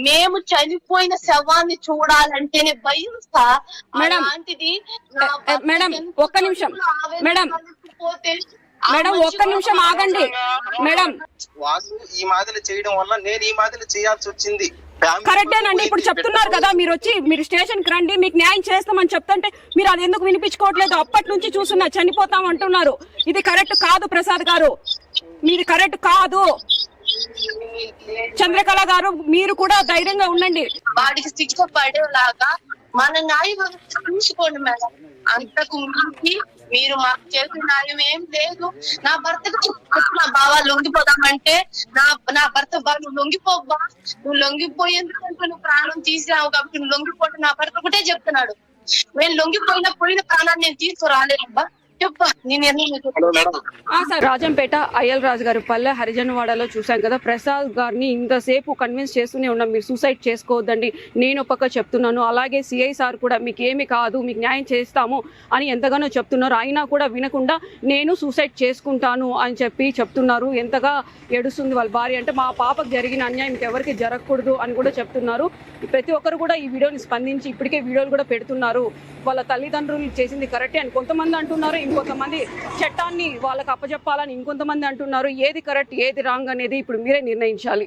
మేము చనిపోయిన శవాన్ని చూడాలంటేనే భయం సార్. అలాంటిది మేడం ఒక్క నిమిషం, మేడం మేడం ఒక్క నిమిషం ఆగండి మేడం. వాళ్ళు ఈ మాదిరి చేయడం వల్ల నేను ఈ మాదిరి చేయాల్సి వచ్చింది. కరెక్టేనండి, ఇప్పుడు చెప్తున్నారు కదా, మీరు స్టేషన్ కి రండి మీకు న్యాయం చేస్తామని చెప్తుంటే మీరు అది ఎందుకు వినిపించుకోవట్లేదు? అప్పటి నుంచి చూస్తున్నా చనిపోతాం అంటున్నారు. ఇది కరెక్ట్ కాదు ప్రసాద్ గారు, మీది కరెక్ట్ కాదు. చంద్రకళ గారు మీరు కూడా ధైర్యంగా ఉండండి. వాడికి శిక్ష పడేలాగా మన న్యాయం చూసుకోండి మేడం. అంతకు మించి మీరు మాకు చేసిన న్యాయం ఏం లేదు. నా భర్తకు నా బావా లొంగిపోదామంటే నా భర్త బాగా నువ్వు లొంగిపోబ్బా, నువ్వు లొంగిపోయేందుకంటే నువ్వు ప్రాణం తీసినావు కాబట్టి నువ్వు లొంగిపోతే నా భర్త ఒకటే చెప్తున్నాడు, నేను పోయిన ప్రాణాన్ని నేను తీసుకురాలేనబ్బా. సార్ రాజంపేట అయ్యల్ రాజు గారి పల్లె హరిజనవాడలో చూసాం కదా, ప్రసాద్ గారిని ఇంతసేపు కన్విన్స్ చేస్తూనే ఉన్నాం, మీరు సూసైడ్ చేసుకోవద్దండి, నేను ఒక పక్క చెప్తున్నాను, అలాగే సిఐ సార్ కూడా మీకు ఏమి కాదు మీకు న్యాయం చేస్తాము అని ఎంతగానో చెప్తున్నారు. అయినా కూడా వినకుండా నేను సూసైడ్ చేసుకుంటాను అని చెప్తున్నారు. ఎంతగా ఏడుస్తుంది వాళ్ళ భార్య అంటే, మా పాపకు జరిగిన అన్యాయం ఎవరికి జరగకూడదు అని కూడా చెప్తున్నారు. ప్రతి ఒక్కరు కూడా ఈ వీడియోని స్పందించి ఇప్పటికే వీడియోలు కూడా పెడుతున్నారు. వాళ్ళ తల్లిదండ్రులు చేసింది కరెక్టే అని కొంతమంది అంటున్నారు, ఇంకొంతమంది చట్టాన్ని వాళ్ళకి అప్పచెప్పాలని ఇంకొంతమంది అంటున్నారు. ఏది కరెక్ట్ ఏది రాంగ్ అనేది ఇప్పుడు మీరే నిర్ణయించాలి.